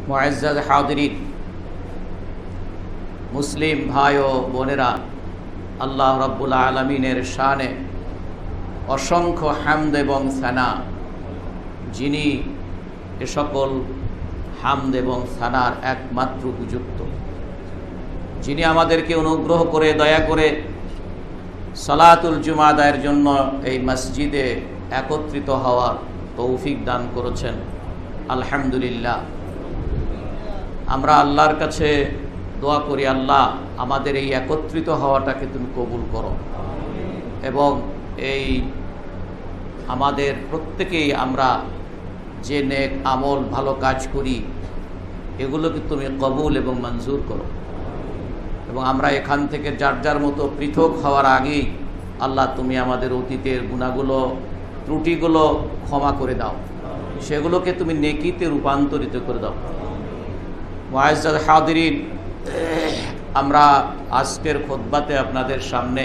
মুআজ্জাজ হাদিরিন, মুসলিম ভাই ও বোনেরা, আল্লাহ রাব্বুল আলামিনের শানে অসংখ্য হামদ এবং সানা, যিনি এ সকল হামদ এবং সানার একমাত্র উপযুক্ত, যিনি আমাদেরকে অনুগ্রহ করে দয়া করে সালাতুল জুমা আদায়ের জন্য এই মসজিদে একত্রিত হওয়ার তৌফিক দান করেছেন। আলহামদুলিল্লাহ। আমরা আল্লাহর কাছে দোয়া করি, আল্লাহ আমাদের এই একত্রিত হওয়াটাকে তুমি কবুল করো এবং এই আমাদের প্রত্যেকেই আমরা যে নেক আমল ভালো কাজ করি এগুলোকে তুমি কবুল এবং মঞ্জুর করো এবং আমরা এখান থেকে যার যার মতো পৃথক হওয়ার আগেই আল্লাহ তুমি আমাদের অতীতের গুনাহগুলো ত্রুটিগুলো ক্ষমা করে দাও, সেগুলোকে তুমি নেকিতে রূপান্তরিত করে দাও। মুআজ্জাজ হাদিরিন, আমরা আজকের খুতবাতে আপনাদের সামনে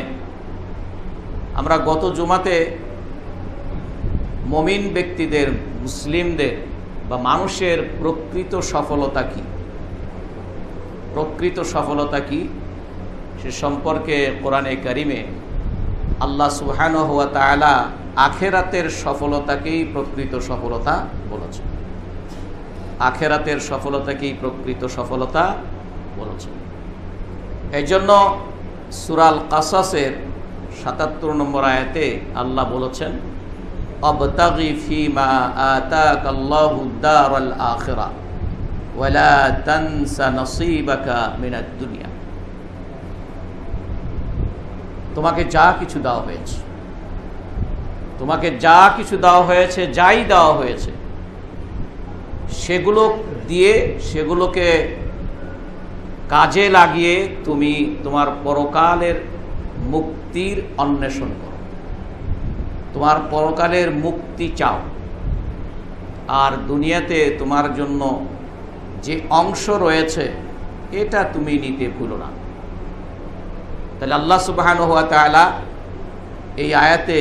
আমরা গত জুমাতে মুমিন ব্যক্তিদের, মুসলিমদের বা মানুষের প্রকৃত সফলতা কি, সে সম্পর্কে কোরআনে কারিমে আল্লাহ সুবহানাহু ওয়া তাআলা আখিরাতের সফলতাকেই প্রকৃত সফলতা বলেছেন। আখিরাতের সফলতাকেই প্রকৃত সফলতা বলেছেন। এই জন্য সূরা আল কাসাসের ৭৭ নম্বর আয়াতে আল্লাহ বলেছেন, আবতাগি ফীমা আতাকাল্লাহুদ দারাল আখিরা ওয়ালা তানসা নসীবাকা মিনাদ দুনিয়া। তোমাকে যা কিছু দেওয়া হয়েছে, যাই দেওয়া হয়েছে সেগুলো দিয়ে, সেগুলোকে কাজে লাগিয়ে তুমি তোমার পরকালের মুক্তির অন্বেষণ করো, তোমার পরকালের মুক্তি চাও, আর দুনিয়াতে তোমার জন্য যে অংশ রয়েছে এটা তুমি নিতে ভুলো না। তাহলে আল্লাহ সুবহানাহু ওয়া তাআলা এই আয়াতে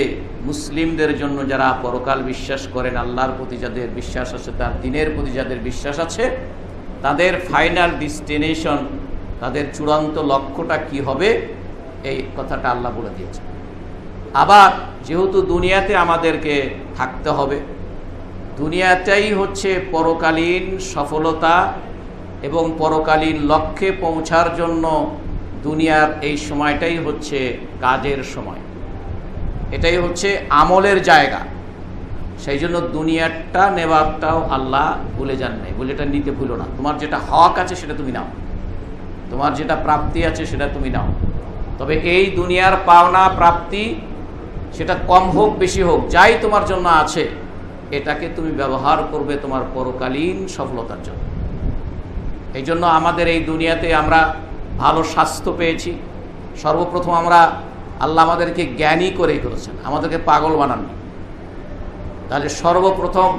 মুসলিমদের জন্য যারা পরকাল বিশ্বাস করেন, আল্লাহর প্রতি যাদের বিশ্বাস আছে, তার দ্বীনের প্রতি যাদের বিশ্বাস আছে, তাদের ফাইনাল ডেস্টিনেশন, তাদের চূড়ান্ত লক্ষ্যটা কি হবে এই কথাটা আল্লাহ বলে দিয়েছে। আবার যেহেতু দুনিয়াতে আমাদেরকে থাকতে হবে, দুনিয়াটাই হচ্ছে পরকালীন সফলতা এবং পরকালীন লক্ষ্যে পৌঁছার জন্য দুনিয়ার এই সময়টাই হচ্ছে কাজের সময়, এটাই হচ্ছে আমলের জায়গা। সেই জন্য দুনিয়াটা নেওয়াটাও আল্লাহ ভুলে যান নাই, বলে এটা নিতে ভুলো না। তোমার যেটা হক আছে সেটা তুমি নাও, তোমার যেটা প্রাপ্তি আছে সেটা তুমি নাও। তবে এই দুনিয়ার পাওনা প্রাপ্তি সেটা কম হোক বেশি হোক, যাই তোমার জন্য আছে এটাকে তুমি ব্যবহার করবে তোমার পরকালীন সফলতার জন্য। এই জন্য আমাদের এই দুনিয়াতে আমরা ভালো স্বাস্থ্য পেয়েছি। সর্বপ্রথম আমরা আল্লাহ আমাদেরকে জ্ঞানী করেই করেছেন, আমাদেরকে পাগল বানাননি। তাহলে সর্বপ্রথম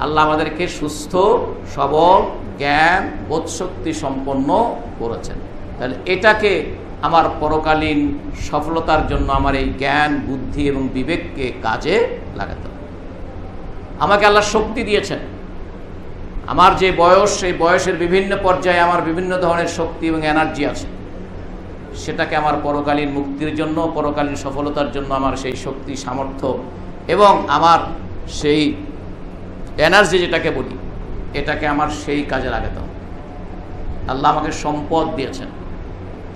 আল্লাহ আমাদেরকে সুস্থ সবল জ্ঞান বোধশক্তি সম্পন্ন করেছেন। তাহলে এটাকে আমার পরকালীন সফলতার জন্য আমার এই জ্ঞান বুদ্ধি এবং বিবেককে কাজে লাগাতে হবে। আমাকে আল্লাহ শক্তি দিয়েছেন, আমার যে বয়স, সেই বয়সের বিভিন্ন পর্যায়ে আমার বিভিন্ন ধরনের শক্তি এবং এনার্জি আছে, সেটাকে আমার পরকালীন মুক্তির জন্য, পরকালীন সফলতার জন্য আমার সেই শক্তি সামর্থ্য এবং আমার সেই এনার্জি যেটাকে বলি, এটাকে আমার সেই কাজে লাগাতে হবে। আল্লাহ আমাকে সম্পদ দিয়েছেন,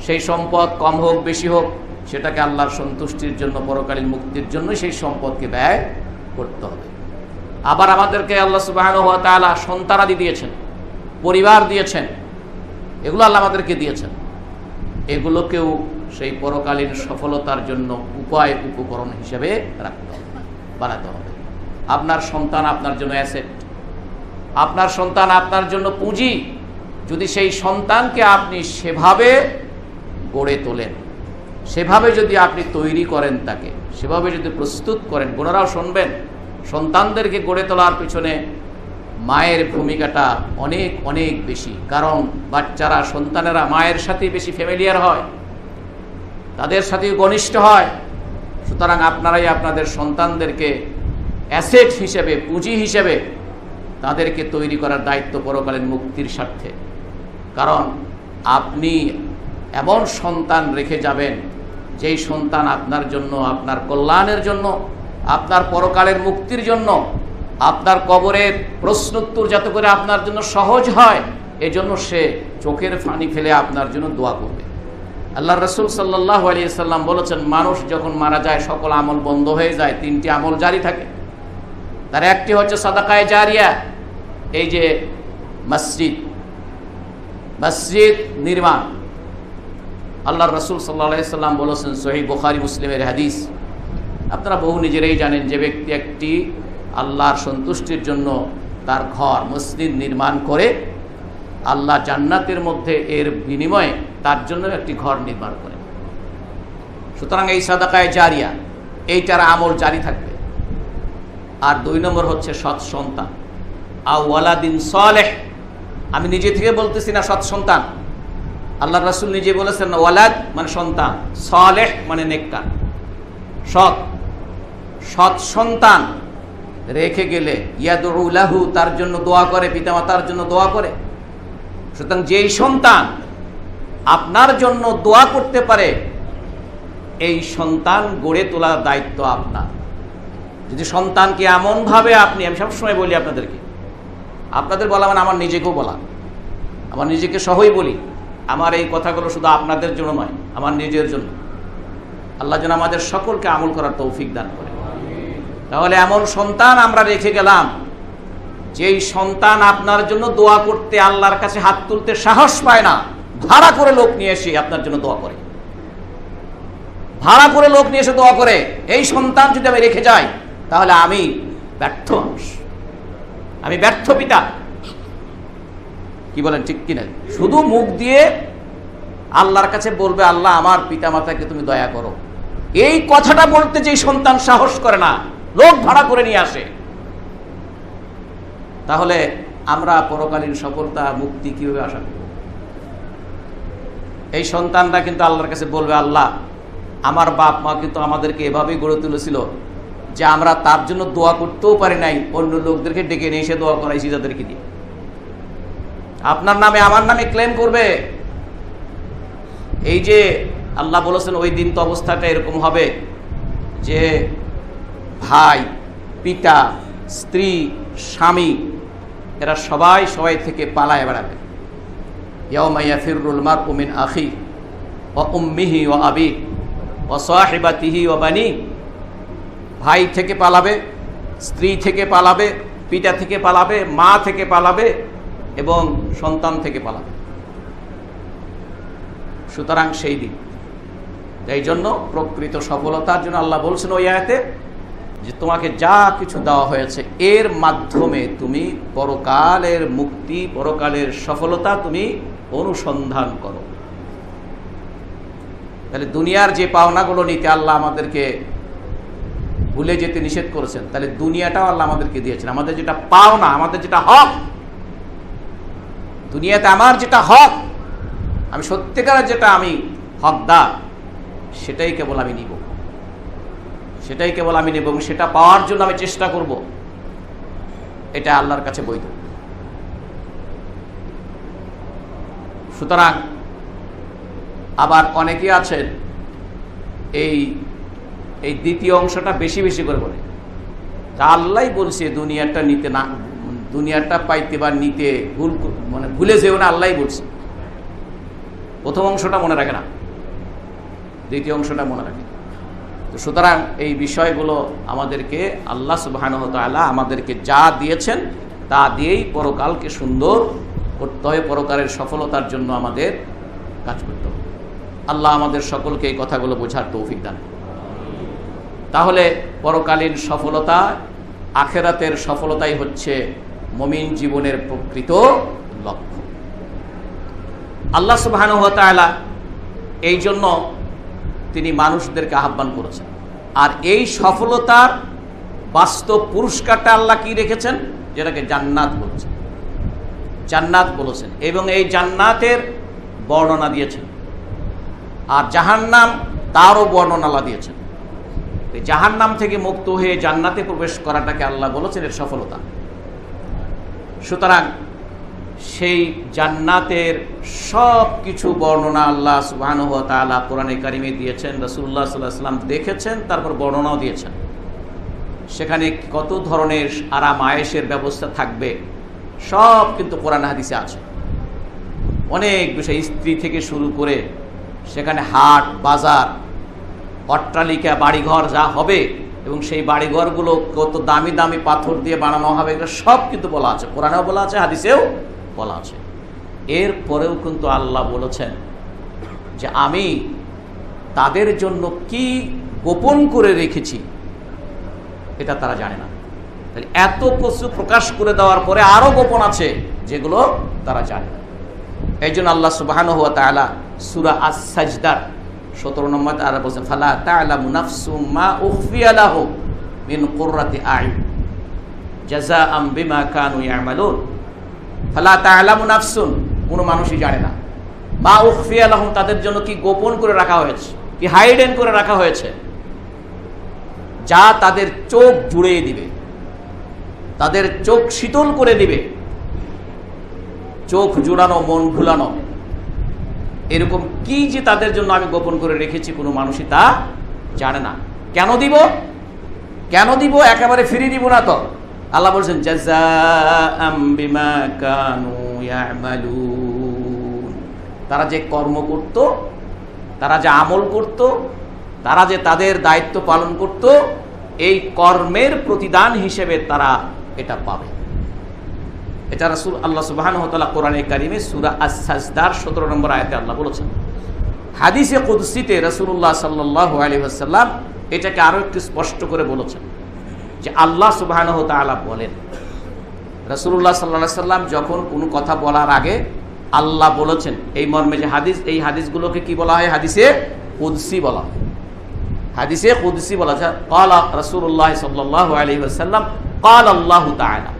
সেই সম্পদ কম হোক বেশি হোক সেটাকে আল্লাহর সন্তুষ্টির জন্য, পরকালীন মুক্তির জন্য সেই সম্পদকে ব্যয় করতে হবে। আবার আমাদেরকে আল্লাহ সুবহানাহু ওয়া তাআলা সন্তানাদি দিয়েছেন, পরিবার দিয়েছেন, এগুলো আল্লাহ আমাদেরকে দিয়েছেন। এগুলোকেও সেই পরকালীন সফলতার জন্য উপায় উপকরণ হিসেবে রাখতে হবে, বানাতে হবে। আপনার সন্তান আপনার জন্য অ্যাসেট, আপনার সন্তান আপনার জন্য পুঁজি। যদি সেই সন্তানকে আপনি সেভাবে গড়ে তোলেন, সেভাবে যদি আপনি তৈরি করেন, তাকে সেভাবে যদি প্রস্তুত করেন, বোনেরাও শুনবেন, সন্তানদেরকে গড়ে তোলার পিছনে মায়ের ভূমিকাটা অনেক অনেক বেশি। কারণ বাচ্চারা, সন্তানেরা মায়ের সাথে বেশি ফ্যামিলিয়ার হয়, তাদের সাথে ঘনিষ্ঠ হয়। সুতরাং আপনারাই আপনাদের সন্তানদেরকে অ্যাসেট হিসেবে, পুঁজি হিসেবে তাদেরকে তৈরি করার দায়িত্ব পরকালীন মুক্তির স্বার্থে। কারণ আপনি এমন সন্তান রেখে যাবেন যেই সন্তান আপনার জন্য, আপনার কল্যাণের জন্য, আপনার পরকালের মুক্তির জন্য, আপনার কবরের প্রশ্নোত্তর যাতে করে আপনার জন্য সহজ হয়, এজন্য সে চোখের পানি ফেলে আপনার জন্য দোয়া করবে। আল্লাহ রসুল সাল্লাল্লাহু আলাইহি সাল্লাম বলেছেন, মানুষ যখন মারা যায় সকল আমল বন্ধ হয়ে যায়, তিনটি আমল জারি থাকে। তার একটি হচ্ছে সাদাকায়ে জারিয়া, এই যে মসজিদ নির্মাণ। আল্লাহ রসুল সাল্লাল্লাহু আলাইহি সাল্লাম বলেছেন, সহিহ বুখারী মুসলিমের হাদিস, আপনারা বহু নিজেরাই জানেন, যে ব্যক্তি একটি আল্লাহর সন্তুষ্টির জন্য তার ঘর মসজিদ নির্মাণ করে, আল্লাহ জান্নাতের মধ্যে এর বিনিময়ে তার জন্য একটি ঘর নির্মাণ করে। সুতরাং এই সাদাকায়ে জারিয়া, এইটার আমল জারি থাকবে। আর 2 নম্বর হচ্ছে সৎ সন্তান, আও ওয়ালাদিন সালেহ। আমি নিজে থেকে বলতেছি না সৎ সন্তান, আল্লাহ রাসূল নিজে বলেছেন, ওয়ালাদ মানে সন্তান, সালেহ মানে নেককার। সৎ সন্তান রেখে গেলে ইয়াদউ লাহু, তার জন্য দোয়া করে, পিতামাতার জন্য দোয়া করে। সুতরাং যেই সন্তান আপনার জন্য দোয়া করতে পারে, এই সন্তান গড়ে তোলার দায়িত্ব আপনার। যদি সন্তানকে এমনভাবে আপনি, আমি সবসময় বলি আপনাদের বলা মানে আমার নিজেকেও বলা, আমার নিজেকে সহই বলি, আমার এই কথাগুলো শুধু আপনাদের জন্য নয়, আমার নিজের জন্য। আল্লাহ যেন আমাদের সকলকে আমল করার তৌফিক দান করে। তাহলে এমন সন্তান আমরা রেখে গেলাম, যেই সন্তান আপনার জন্য দোয়া করতে, আল্লাহর কাছে হাত তুলতে সাহস পায় না, ভাড়া করে লোক নিয়ে এসে আপনার জন্য দোয়া করে, ভাড়া করে লোক নিয়ে এসে দোয়া করে। এই সন্তান যদি আমি রেখে যাই, তাহলে আমি ব্যর্থ মানুষ, আমি ব্যর্থ পিতা। কি বলেন, ঠিক কিনা? শুধু মুখ দিয়ে আল্লাহর কাছে বলবে, আল্লাহ আমার পিতা মাতাকে তুমি দয়া করো, এই কথাটা বলতে যেই সন্তান সাহস করে না, লোক ভাড়া করে নিয়ে আসে, তাহলে আমরা পরকালীন সফলতা মুক্তি কিভাবে আশা করব? এই সন্তানরা কিন্তু আল্লাহর কাছে বলবে, আল্লাহ আমার বাপ মা কিন্তু আমাদেরকে এভাবেই গড়ে তুলেছিল যে আমরা তার জন্য দোয়া করতেও পারি নাই, অন্য লোকদেরকে ডেকে নিয়ে এসে দোয়া করাইছি যাদেরকে দিয়ে। আপনার নামে আমার নামে ক্লেম করবে। এই যে আল্লাহ বলেছেন, ওই দিন তো অবস্থাটা এরকম হবে যে ভাই, পিতা, স্ত্রী, স্বামী, এরা সবাই থেকে পালায় বেড়াবে। ইয়াউমা ইয়াফিরুল মারউ মিন আখি ওয়া উম্মিহি ওয়া আবি ওয়া সাহিবাতিহি ওয়া বানি। ভাই থেকে পালাবে, স্ত্রী থেকে পালাবে, পিতা থেকে পালাবে, মা থেকে পালাবে এবং সন্তান থেকে পালাবে। সুতরাং সেই দিন, এই জন্য প্রকৃত সফলতার জন্য আল্লাহ বলছেন ওই আয়াতে যে তোমাকে যা কিছু দেওয়া হয়েছে এর মাধ্যমে তুমি পরকালের মুক্তি, পরকালের সফলতা তুমি অনুসন্ধান করো। তাহলে দুনিয়ার যে পাওনাগুলো নিতে আল্লাহ আমাদেরকে ভুলে যেতে নিষেধ করেছেন, তাহলে দুনিয়াটাও আল্লাহ আমাদেরকে দিয়েছেন। আমাদের যেটা পাওনা, আমাদের যেটা হক, দুনিয়াতে আমার যেটা হক, আমি সত্যিকারের যেটা আমি হকদার, সেটাই কেবল আমি নিব, সেটাই কেবল আমি নেব এবং সেটা পাওয়ার জন্য আমি চেষ্টা করব। এটা আল্লাহর কাছে বৈধ। সুতরাং আবার অনেকে আছেন এই দ্বিতীয় অংশটা বেশি বেশি করে বলে, তা আল্লাহই বলছে দুনিয়াটা নিতে না, দুনিয়াটা পাইতে বা নিতে ভুলে যেও না, আল্লাহই বলছে। প্রথম অংশটা মনে রাখে না, দ্বিতীয় অংশটা মনে রাখে। তো সুতরাং এই বিষয়গুলো আমাদেরকে আল্লাহ সুবহানাহু ওয়া তাআলা আমাদেরকে যা দিয়েছেন তা দিয়েই পরকালকে সুন্দর করতে হবে, পরকালের সফলতার জন্য আমাদের কাজ করতে হবে। আল্লাহ আমাদের সকলকে এই কথাগুলো বোঝার তৌফিক দান। তাহলে পরকালীন সফলতা, আখিরাতের সফলতাই হচ্ছে মুমিন জীবনের প্রকৃত লক্ষ্য। আল্লাহ সুবহানাহু ওয়া তাআলা এই জন্য তিনি মানুষদেরকে আহ্বান করেছেন। আর এই সফলতার বাস্তব পুরস্কারটা আল্লাহ কি রেখেছেন, যেটাকে জান্নাত বলছেন, জান্নাত বলেছেন, এবং এই জান্নাতের বর্ণনা দিয়েছেন। আর জাহান্নাম, তারও বর্ণনা আল্লাহ দিয়েছেন। জাহান্নাম থেকে মুক্ত হয়ে জান্নাতে প্রবেশ করাটাকে আল্লাহ বলেছেন এর সফলতা। সুতরাং সেই জান্নাতের সব কিছু বর্ণনা আল্লাহ সুবহানাহু ওয়া তাআলা কোরআনে কারিমে দিয়েছেন, রাসূলুল্লাহ সাল্লাল্লাহু আলাইহি ওয়াসাল্লাম দেখেছেন, তারপর বর্ণনাও দিয়েছেন। সেখানে কত ধরনের আরাম আয়েশের ব্যবস্থা থাকবে সব কিন্তু কোরআন হাদিসে আছে। অনেক বিষয়, স্ত্রী থেকে শুরু করে সেখানে হাট বাজার, অট্টালিকা, বাড়িঘর যা হবে এবং সেই বাড়িঘরগুলো কত দামি দামি পাথর দিয়ে বানানো হবে, এগুলো সব কিন্তু বলা আছে, কোরআনেও বলা আছে, হাদিসেও বলা আছে। এরপরেও কিন্তু আল্লাহ বলেছেন যে আমি তাদের জন্য কি গোপন করে রেখেছি এটা তারা জানে না। তাহলে এত কিছু প্রকাশ করে দেওয়ার পরে আরো গোপন আছে যেগুলো তারা জানে না। এই জন্য আল্লাহ সুবহানাহু ওয়া তাআলা সূরা আস-সাজদার 17 নম্বর আয়াতে বলেছেন, ফালা তা'লামু নাফসুম মা উখফিয়া লাহুম মিন কুররাতি আ'ইন জাযাআম বিমা কানু ইয়ামালুন। ফালা তা'লামু নাফসুন, কোনো মানুষই জানে না, মা উখফিয়া লাহুম, তাদের জন্য কি গোপন করে রাখা হয়েছে, কি হাইডেন করে রাখা হয়েছে, যা তাদের চোখ জুড়িয়ে দিবে, তাদের চোখ শীতল করে দিবে। চোখ জুড়ানো, মন ভুলানো, এরকম কি যে তাদের জন্য আমি গোপন করে রেখেছি কোনো মানুষই তা জানে না। কেন দিব? কেন দিব? একেবারে ফিরিয়ে দিব না তো। আল্লাহ বলছেন জাযাআম বিমা কানু ইয়ামালুন, তারা যে কর্ম করত, তারা যে আমল করত, তারা যে তাদের দায়িত্ব পালন করত, এই কর্মের প্রতিদান হিসেবে তারা এটা পাবে। এটা রাসূল আল্লাহ সুবহানাহু ওয়া তাআলা কোরআনে কারিমে সূরা আস-সাজদার 17 নম্বর আয়াতে আল্লাহ বলেছেন। হাদিসে কুদসিতে রাসূলুল্লাহ সাল্লাল্লাহু আলাইহি ওয়াসাল্লাম এটাকে আরো একটু স্পষ্ট করে বলেছেন যে আল্লাহ সুবহানাহু ওয়া তাআলা বলেন, রাসূলুল্লাহ সাল্লাল্লাহু আলাইহি ওয়াসাল্লাম যখন কোনো কথা বলার আগে আল্লাহ বলেছেন, এই মর্মে যে হাদিস, এই হাদিসগুলোকে কি বলা হয়? হাদিসে কুদসি বলা হয়। হাদিসে কুদসি বলা যায়, ক্বালা রাসূলুল্লাহ সাল্লাল্লাহু আলাইহি ওয়াসাল্লাম ক্বালা আল্লাহু তাআলা,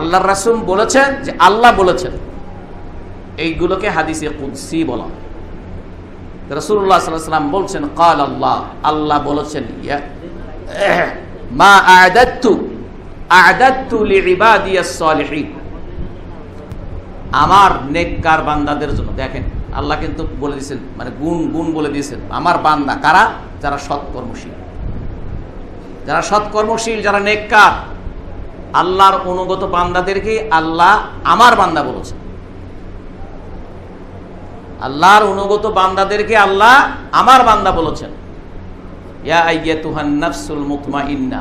আল্লাহর রাসূল বলেছেন যে আল্লাহ বলেছেন। এইগুলোকে হাদিসে কুদসি বলা হয়। রাসূলুল্লাহ সাল্লাল্লাহু আলাইহি ওয়াসাল্লাম বলছেন ক্বালা আল্লাহ, আল্লাহ বলেছেন, মা আ'দাদতু লিইবাদিয়াস সালিহিন, আমার নেককার বান্দাদের জন্য। দেখেন আল্লাহ কিন্তু বলে দিয়েছেন, মানে গুণ বলে দিয়েছেন, আমার বান্দা কারা? যারা সৎকর্মশীল, যারা সৎকর্মশীল, যারা নেককার। আল্লাহর অনুগত বান্দাদেরকে আল্লাহ আমার বান্দা বলেছেন। আল্লাহর অনুগত বান্দাদেরকে আল্লাহ আমার বান্দা বলেছেন। ইয়া আইয়াতুহান নাফসুল মুতমাইন্না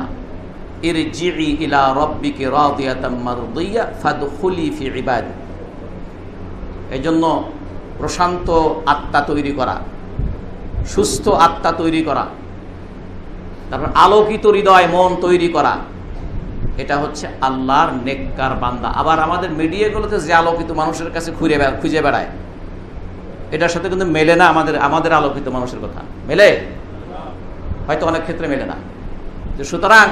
ইরজিই ইলা রাব্বিকি রাদিয়াতাম মারদিয়া ফাদখুলি ফি ইবাদি। এজন্য প্রশান্ত আত্মা তৈরি করা, সুস্থ আত্মা তৈরি করা, তারপর আলোকিত হৃদয়, মন তৈরি করা, এটা হচ্ছে আল্লাহর নেককার বান্দা। আবার আমাদের মিডিয়াগুলোতে যে আলোকিত মানুষের কাছে খুঁজে বেড়ায়, এটার সাথে কিন্তু মেলে না আমাদের আলোকিত মানুষের কথা। মেলে? হয়তো অনেক ক্ষেত্রে মেলে না। সুতরাং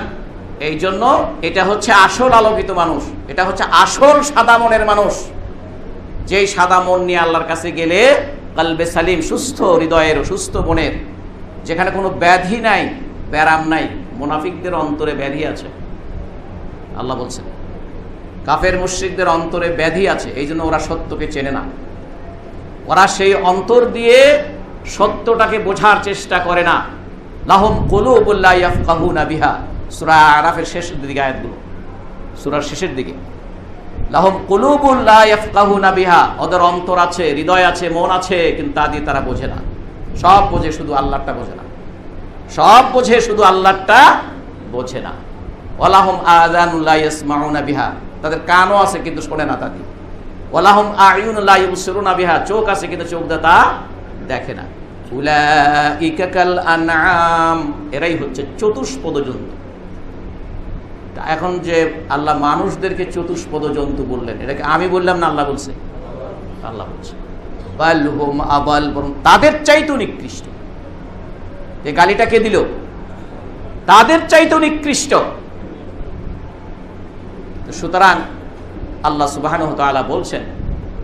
এই জন্য এটা হচ্ছে আসল আলোকিত মানুষ, এটা হচ্ছে আসল সাদা মনের মানুষ। যেই সাদা মন নিয়ে আল্লাহর কাছে গেলে কলবে সালিম, সুস্থ হৃদয়ের, সুস্থ মনের, যেখানে কোনো ব্যাধি নাই, ব্যারাম নাই। মুনাফিকদের অন্তরে ব্যাধি আছে, আল্লাহ বলছেন। কাফের মুশরিকদের অন্তরে ব্যাধি আছে, এই জন্য ওরা সত্যকে চেনে না। ওরা সেই অন্তর দিয়ে সত্যটাকে বোঝার চেষ্টা করে না। লাহুম কুলুবুন লা ইয়াফকাহুনা বিহা, সূরা আরাফের শেষের দিকে আয়াতগুলো, সূরার শেষের দিকে। লাহুম কুলুবুন লা ইয়াফকাহুনা বিহা, ওদের অন্তর আছে, হৃদয় আছে, মন আছে, কিন্তু তা দিয়ে তারা বোঝে না। সব বোঝে, শুধু আল্লাহটা বোঝে না। সব বোঝে, শুধু আল্লাহটা বোঝে না। ওয়ালাহুম আযানুন লা ইয়াসমাউনা বিহা, তাদের কানও আছে কিন্তু শোনে না তা দিয়ে। ওয়ালাহুম আ'য়ুনুন লা ইবসিরুনা বিহা, চোখ আছে কিন্তু চোখ দিয়ে তা দেখে না। উলাইকা কাল আনআম, এরাই হচ্ছে চতুষ্পদ জন্তু। এখন যে আল্লাহ মানুষদেরকে চতুষ্পদ জন্তু বললেন, এটাকে আমি বললাম না, আল্লাহ বলছে? আল্লাহ বলছে বাল হুম আবাল, বরং তাদের চাইতেও নিকৃষ্ট। এই গালিটা কে দিল? তাদের চাইতেও নিকৃষ্ট। সুতরাং আল্লাহ সুবহানাহু ওয়া তাআলা বলছেন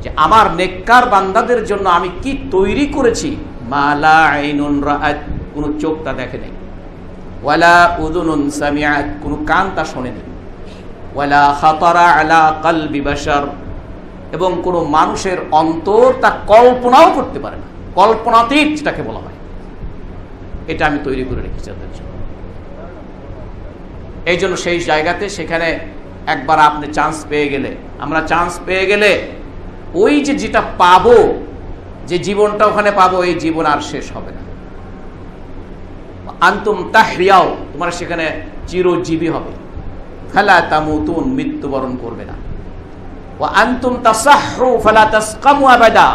যে আমার নেককার বান্দাদের জন্য আমি কি তৈরি করেছি, মা লা আইনুন রাআত, কোন চোখ তা দেখে নাই, ওয়ালা উযুনুন সামিআত, কোন কান তা শোনেনি, ওয়ালা খাতারা আলা কলবি বাশার, এবং কোনো মানুষের অন্তর তা কল্পনাও করতে পারে না, কল্পনাতীত যেটাকে বলা হয়, এটা আমি তৈরি করে রেখেছি তাদের জন্য। এই জন্য সেই জায়গাতে সেখানে একবার আপনি চান্স পেয়ে গেলে, আমরা চান্স পেয়ে গেলে ওই যে যেটা পাবো, যে জীবনটা ওখানে পাবো, এই জীবন আর শেষ হবে না। আনতুম তাহরিয়াও, তোমরা সেখানে চিরজীবী হবে। ফালা তামুতুন, মৃত্যুবরণ করবে না। ওয়া আনতুম তাসাহহু ফালা তাসকামু আবাদা,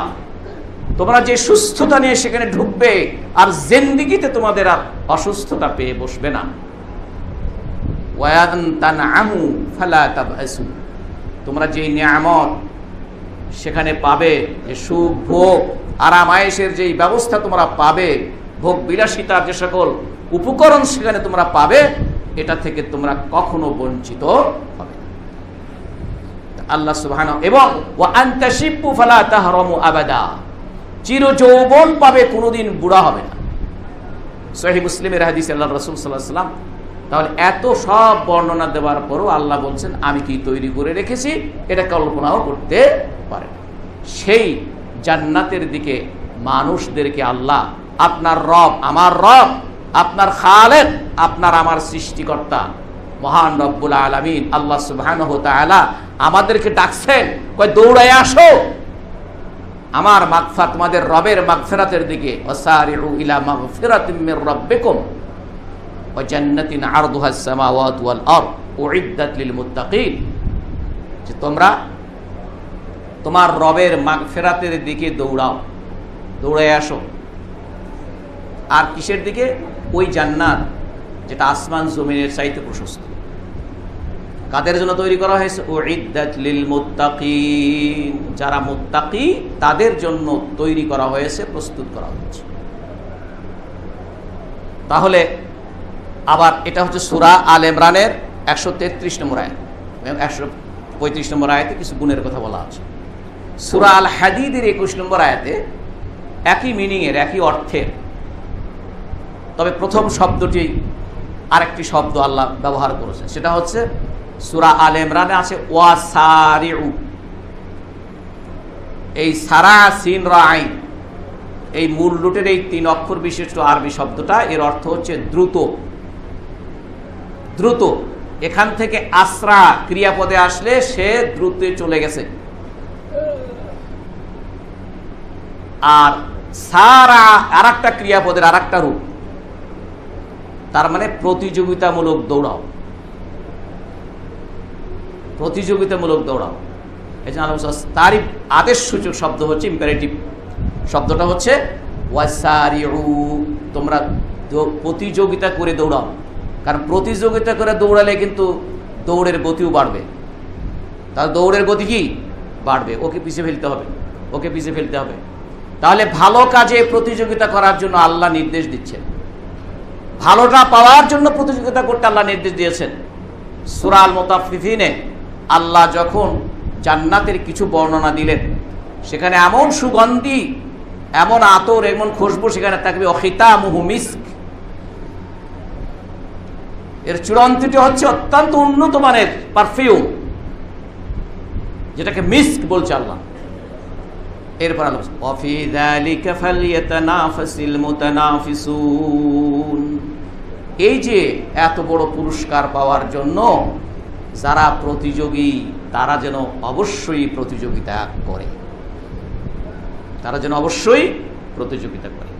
তোমরা যে সুস্থতা নিয়ে সেখানে ঢুকবে আর জিন্দেগিতে তোমাদের আর অসুস্থতা পেয়ে বসবে না। ওয়া আনতানআমু ফালা তাবআসু, তোমরা যে নিয়ামত সেখানে পাবে, যে সুখ ভোগ আরাম আয়েশের যে ব্যবস্থা তোমরা পাবে, ভোগ বিলাসিতার যে সকল উপকরণ সেখানে তোমরা পাবে, এটা থেকে তোমরা কখনো বঞ্চিত হবে না। আল্লাহ সুবহানাহু, এবং ওয়া আনতাশিবু ফালা তাহরামু আবাদা, চির যৌবন পাবে, কোনোদিন বুড়া হবে না। সহিহ মুসলিমের হাদিস, আল্লাহ রাসূল সাল্লাল্লাহু আলাইহি ওয়াসাল্লাম। তাহলে এত সব বর্ণনা দেওয়ার পরও আল্লাহ বলছেন আমি কি তৈরি করে রেখেছি, এটা কল্পনাও করতে পারে না। সেই জান্নাতের দিকে মানুষদেরকে আল্লাহ, আপনার রব, আমার রব, আপনার খালেক, আপনার আমার সৃষ্টিকর্তা মহান রব্বুল আলামিন আল্লাহ সুবহানাহু ওয়া তাআলা আমাদেরকে ডাকছেন, কয় দৌড়ায় আসো আমার মাগফিরাত, তোমাদের রবের মাগফিরাতের দিকে। ওয়াসারিউ ইলা মাগফিরাতিম মির রাব্বিকুম ওয়া জান্নাতিন আরদুহাস সামাওয়াতু ওয়াল আরদ উইদ্দাত লিল মুত্তাকিন, যে তোমরা তোমার রবের মাগফিরাতের দিকে দৌড়াও, দৌড়ায় আসো। আর কিসের দিকে? ওই জান্নাত যেটা আসমান জমিনের চাইতে প্রশস্ত। কাদের জন্য তৈরি করা হয়েছে? উইদ্দাত লিল মুত্তাকিন, যারা মুত্তাকি তাদের জন্য তৈরি করা হয়েছে, প্রস্তুত করা হয়েছে। তাহলে আবার এটা হচ্ছে সূরা আল ইমরানের 133 নম্বর আয়াত এবং 135 নম্বর আয়াতে কিছু গুণের কথা বলা আছে। সূরা আল হাদীদের 21 নম্বর আয়াতে একই মিনিংয়ের, একই অর্থের, তবে প্রথম শব্দটি আরেকটি শব্দ আল্লাহ ব্যবহার করেছেন, সেটা হচ্ছে সূরা আল ইমরানে আছে ওয়াসারিউ। এই সারা সিন রা আইন, এই মূল রুটের এই 3 অক্ষর বিশিষ্ট আরবি শব্দটা, এর অর্থ হচ্ছে দ্রুত, দ্রুত। এখান থেকে আসরা ক্রিয়াপদে আসলে সে দ্রুত চলে গেছে, আর সারা আরেকটা ক্রিয়াপদের আরেকটা রূপ, তার মানে প্রতিযোগিতামূলক দৌড়াও, প্রতিযোগিতামূলক দৌড়াও। এই জন্য তারই আদেশ সূচক শব্দ হচ্ছে ইম্পারেটিভ, শব্দটা হচ্ছে ওয়াসারিউ, তোমরা প্রতিযোগিতা করে দৌড়াও। কারণ প্রতিযোগিতা করে দৌড়ালে কিন্তু দৌড়ের গতিও বাড়বে, তাহলে দৌড়ের গতি কি বাড়বে, ওকে পিছিয়ে ফেলতে হবে, ওকে পিছিয়ে ফেলতে হবে। তাহলে ভালো কাজে প্রতিযোগিতা করার জন্য আল্লাহ নির্দেশ দিচ্ছেন, ভালোটা পাওয়ার জন্য প্রতিযোগিতা করতে আল্লাহ নির্দেশ দিয়েছেন। সূরা আল মুতাফফিফিনে আল্লাহ যখন জান্নাতের কিছু বর্ণনা দিলেন, সেখানে এমন সুগন্ধি, এমন আতর, এমন খুশবু সেখানে থাকবে, খিতামুহু মিস্ক, এর চূড়ান্তটি হচ্ছে অত্যন্ত উন্নত মানের পারফিউম, যেটাকে মিস্ক বলছে আল্লাহ। এরপর আল্লাহ ওয়াফি যালিকা ফালইয়াতানাফাসিল মুতানাফিসুন, এই যে এত বড় পুরস্কার পাওয়ার জন্য যারা প্রতিযোগী তারা যেন অবশ্যই প্রতিযোগিতা করে, তারা যেন অবশ্যই প্রতিযোগিতা করে।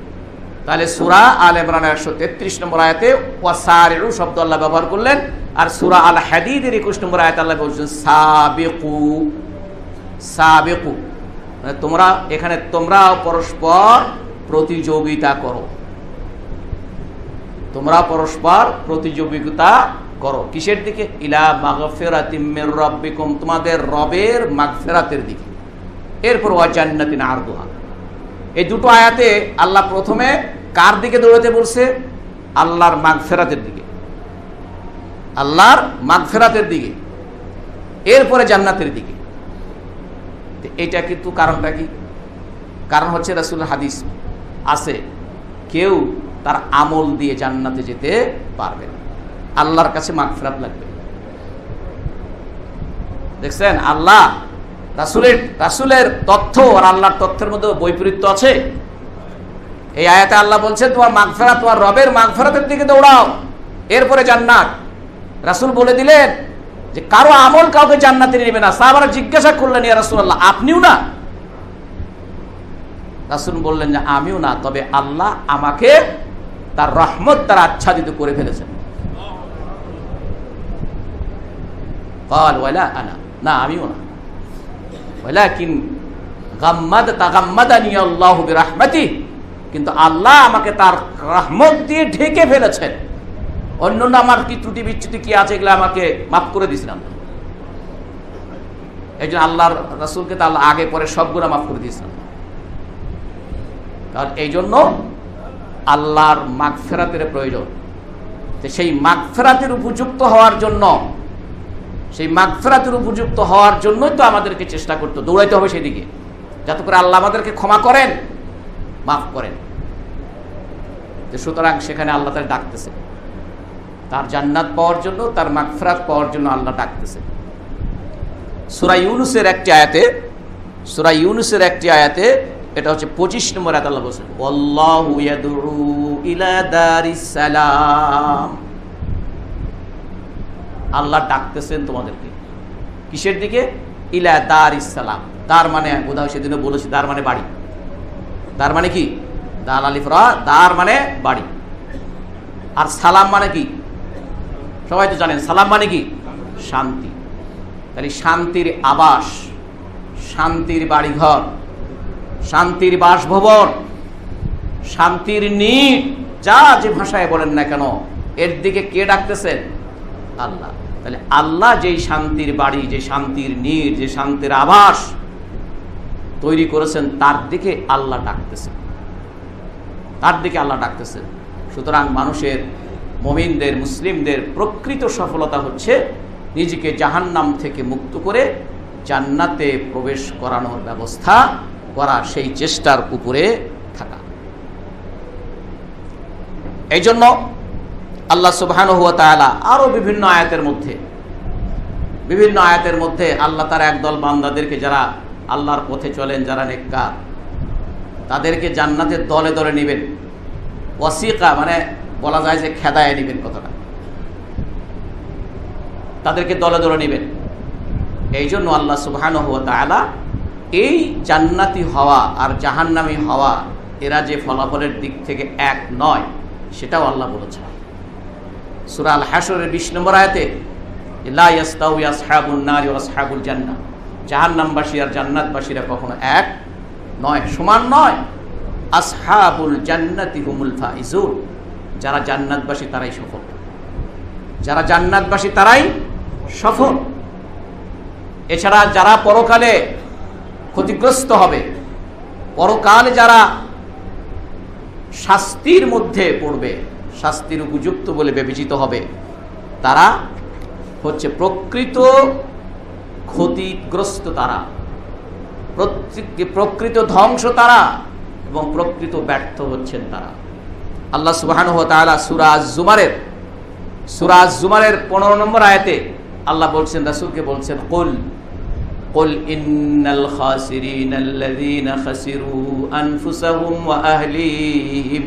তাহলে সূরা আল ইমরানের 133 নম্বর আয়াতে ওয়াসারিউ শব্দ আল্লাহ ব্যবহার করলেন, আর সূরা আল হাদীদের 21 নম্বর আয়াতে আল্লাহ বলছেন সাবিকু, সাবিকু, মানে তোমরা, এখানে তোমরা পরস্পর প্রতিযোগিতা করো, তোমরা পরস্পর প্রতিযোগিতা করো। কিসের দিকে? ইলা মাগফিরাতিম মির রাব্বিকুম, তোমাদের রবের মাগফিরাতের দিকে। এরপর ওয়া জান্নাতিন আরদুহা, এই দুটো আয়াতে আল্লাহ প্রথমে কার দিকে দৌড়াতে বলছে? আল্লাহর মাগফিরাতের দিকে, আল্লাহর মাগফিরাতের দিকে, এরপরে জান্নাতের দিকে। এটা কিন্তু কারণটা কি? কারণ হচ্ছে রাসূলের হাদিস আছে, কেউ তার আমল দিয়ে জান্নাতে যেতে পারবে না, আল্লাহর কাছে মাগফিরাত লাগবে। দেখছেন আল্লাহ রাসূলের তথ্য আর আল্লাহর তথ্যের মধ্যে বৈপরীত্য আছে। এই আয়াতে আল্লাহ বলছেন তোমার মাগফিরাত, তোমার রবের মাগফিরাতের দিকে দৌড়াও, এরপরে জান্নাত। রাসূল বলে দিলেন যে কারো আমল কাউকে জান্নাতে নেবে না। সাহাবারা জিজ্ঞাসা করলেন, ইয়া রাসূলুল্লাহ আপনিও না? রাসূল বললেন যে আমিও না, তবে আল্লাহ আমাকে তার রহমত দ্বারা আচ্ছাদিত করে ফেলেছেন। قال ولا انا, না আমিও না। ওয়ালাকিন তাগাম্মাদানি আল্লাহু বিরহমাতিহি, কিন্তু আল্লাহ আমাকে তার রহমত দিয়ে ঢেকে ফেলেছেন। অন্যান্য আমার কি ত্রুটি বিচ্যুতি কি আছে এগুলো আমাকে মাফ করে দিয়েছিলাম। এই জন্য আল্লাহর রাসূলকে তো আল্লাহ আগে পরে সবগুলো মাফ করে দিয়েছিলেন। কারণ এই জন্য আল্লাহর মাগফিরাতের প্রয়োজন। সেই মাগফিরাতের উপযুক্ত হওয়ার জন্য, সেই মাগফিরাতের উপযুক্ত হওয়ার জন্যই তো আমাদেরকে চেষ্টা করতে দৌড়াইতে হবে সেদিকে, যাতে করে আল্লাহ আমাদেরকে ক্ষমা করেন, মাফ করেন। সুতরাং সেখানে আল্লাহ তার ডাকতেছে, তার জান্নাত পাওয়ার জন্য, তার মাগফিরাত পাওয়ার জন্য আল্লাহ ডাকতেছে। সূরা ইউনূসের একটি আয়াতে এটা হচ্ছে 25 নম্বর আয়াত, আল্লাহ বলেছেন ওয়াল্লাহু ইয়াদউ ইলা দারিস সালাম। আল্লাহ ডাকতেছেন তোমাদেরকে কিসের দিকে? ইলা দারিস সালাম। দার মানে উদাহরণ সেদিনও বলেছি, দার মানে বাড়ি। দার মানে কি? দাল আলিফ রা, দার মানে বাড়ি। আর সালাম মানে কি? সবাই তো জানেন সালাম মানে কি? শান্তি। তাহলে শান্তির আবাস, শান্তির বাড়িঘর, শান্তির বাসভবন, শান্তির নিট, যা যে ভাষায় বলেন না কেন, এর দিকে কে ডাকতেছেন? আল্লাহ। তাহলে আল্লাহ যেই শান্তির বাড়ি, যে শান্তির নিট, যে শান্তির আবাস তৈরি করেছেন, তার দিকে আল্লাহ ডাকতেছেন, তার দিকে আল্লাহ ডাকতেছেন। সুতরাং মানুষের, মুমিনদের, মুসলিমদের প্রকৃত সফলতা হচ্ছে নিজেকে জাহান্নাম থেকে মুক্ত করে জান্নাতে প্রবেশ করানোর ব্যবস্থা করা, সেই চেষ্টার উপরে থাকা। এই জন্য আল্লাহ সুবহানাহু ওয়া তাআলা আরো বিভিন্ন আয়াতের মধ্যে আল্লাহ তার একদল বান্দাদেরকে, যারা আল্লাহর পথে চলেন, যারা নেককার, তাদেরকে জান্নাতের দলে দলে নেবেন। ওয়াসিকা মানে বলা যায় যে খেদায় নেবেন কথাটা, তাদেরকে দলে দলে নেবেন। এই জন্য আল্লাহ সুবহানাহু ওয়া তাআলা এই জান্নাতি হওয়া আর জাহান্নামী হওয়া, এরা যে ফলাফলের দিক থেকে এক নয়, সেটাও আল্লাহ বলেছেন। সূরা আল হাশরের 20 নম্বর আয়াতে লা ইয়াস্তাউই আসহাবুন নারি ওয়া আসহাবুল জান্নাহ, জাহান্নামবাসী আর জান্নাতবাসীরা কখনো এক নয়, সমান নয়। আসহাবুল জান্নাতি হুমুল ফাইজুন, যারা জান্নাতবাসী তারাই সফল, যারা জান্নাতবাসী তারাই সফল। এছাড়া যারা পরকালে ক্ষতিগ্রস্ত হবে, পরকালে যারা শাস্তির মধ্যে পড়বে, শাস্তির উপযুক্ত বলে বিবেচিত হবে, তারা হচ্ছে প্রকৃত ক্ষতিগ্রস্ত, তারা প্রকৃত ধ্বংস, তারা এবং প্রকৃত ব্যর্থ হচ্ছেন তারা। আল্লাহ সুবহানাহু ওয়া তাআলা সূরা আজ-জুমারের 15 নম্বর আয়াতে আল্লাহ বলছেন, রাসূলকে বলছেন, কুল ইন্নাল খাসিরিনা আল্লাযীনা খাসিরু আনফুসাহুম ওয়া আহলিহিম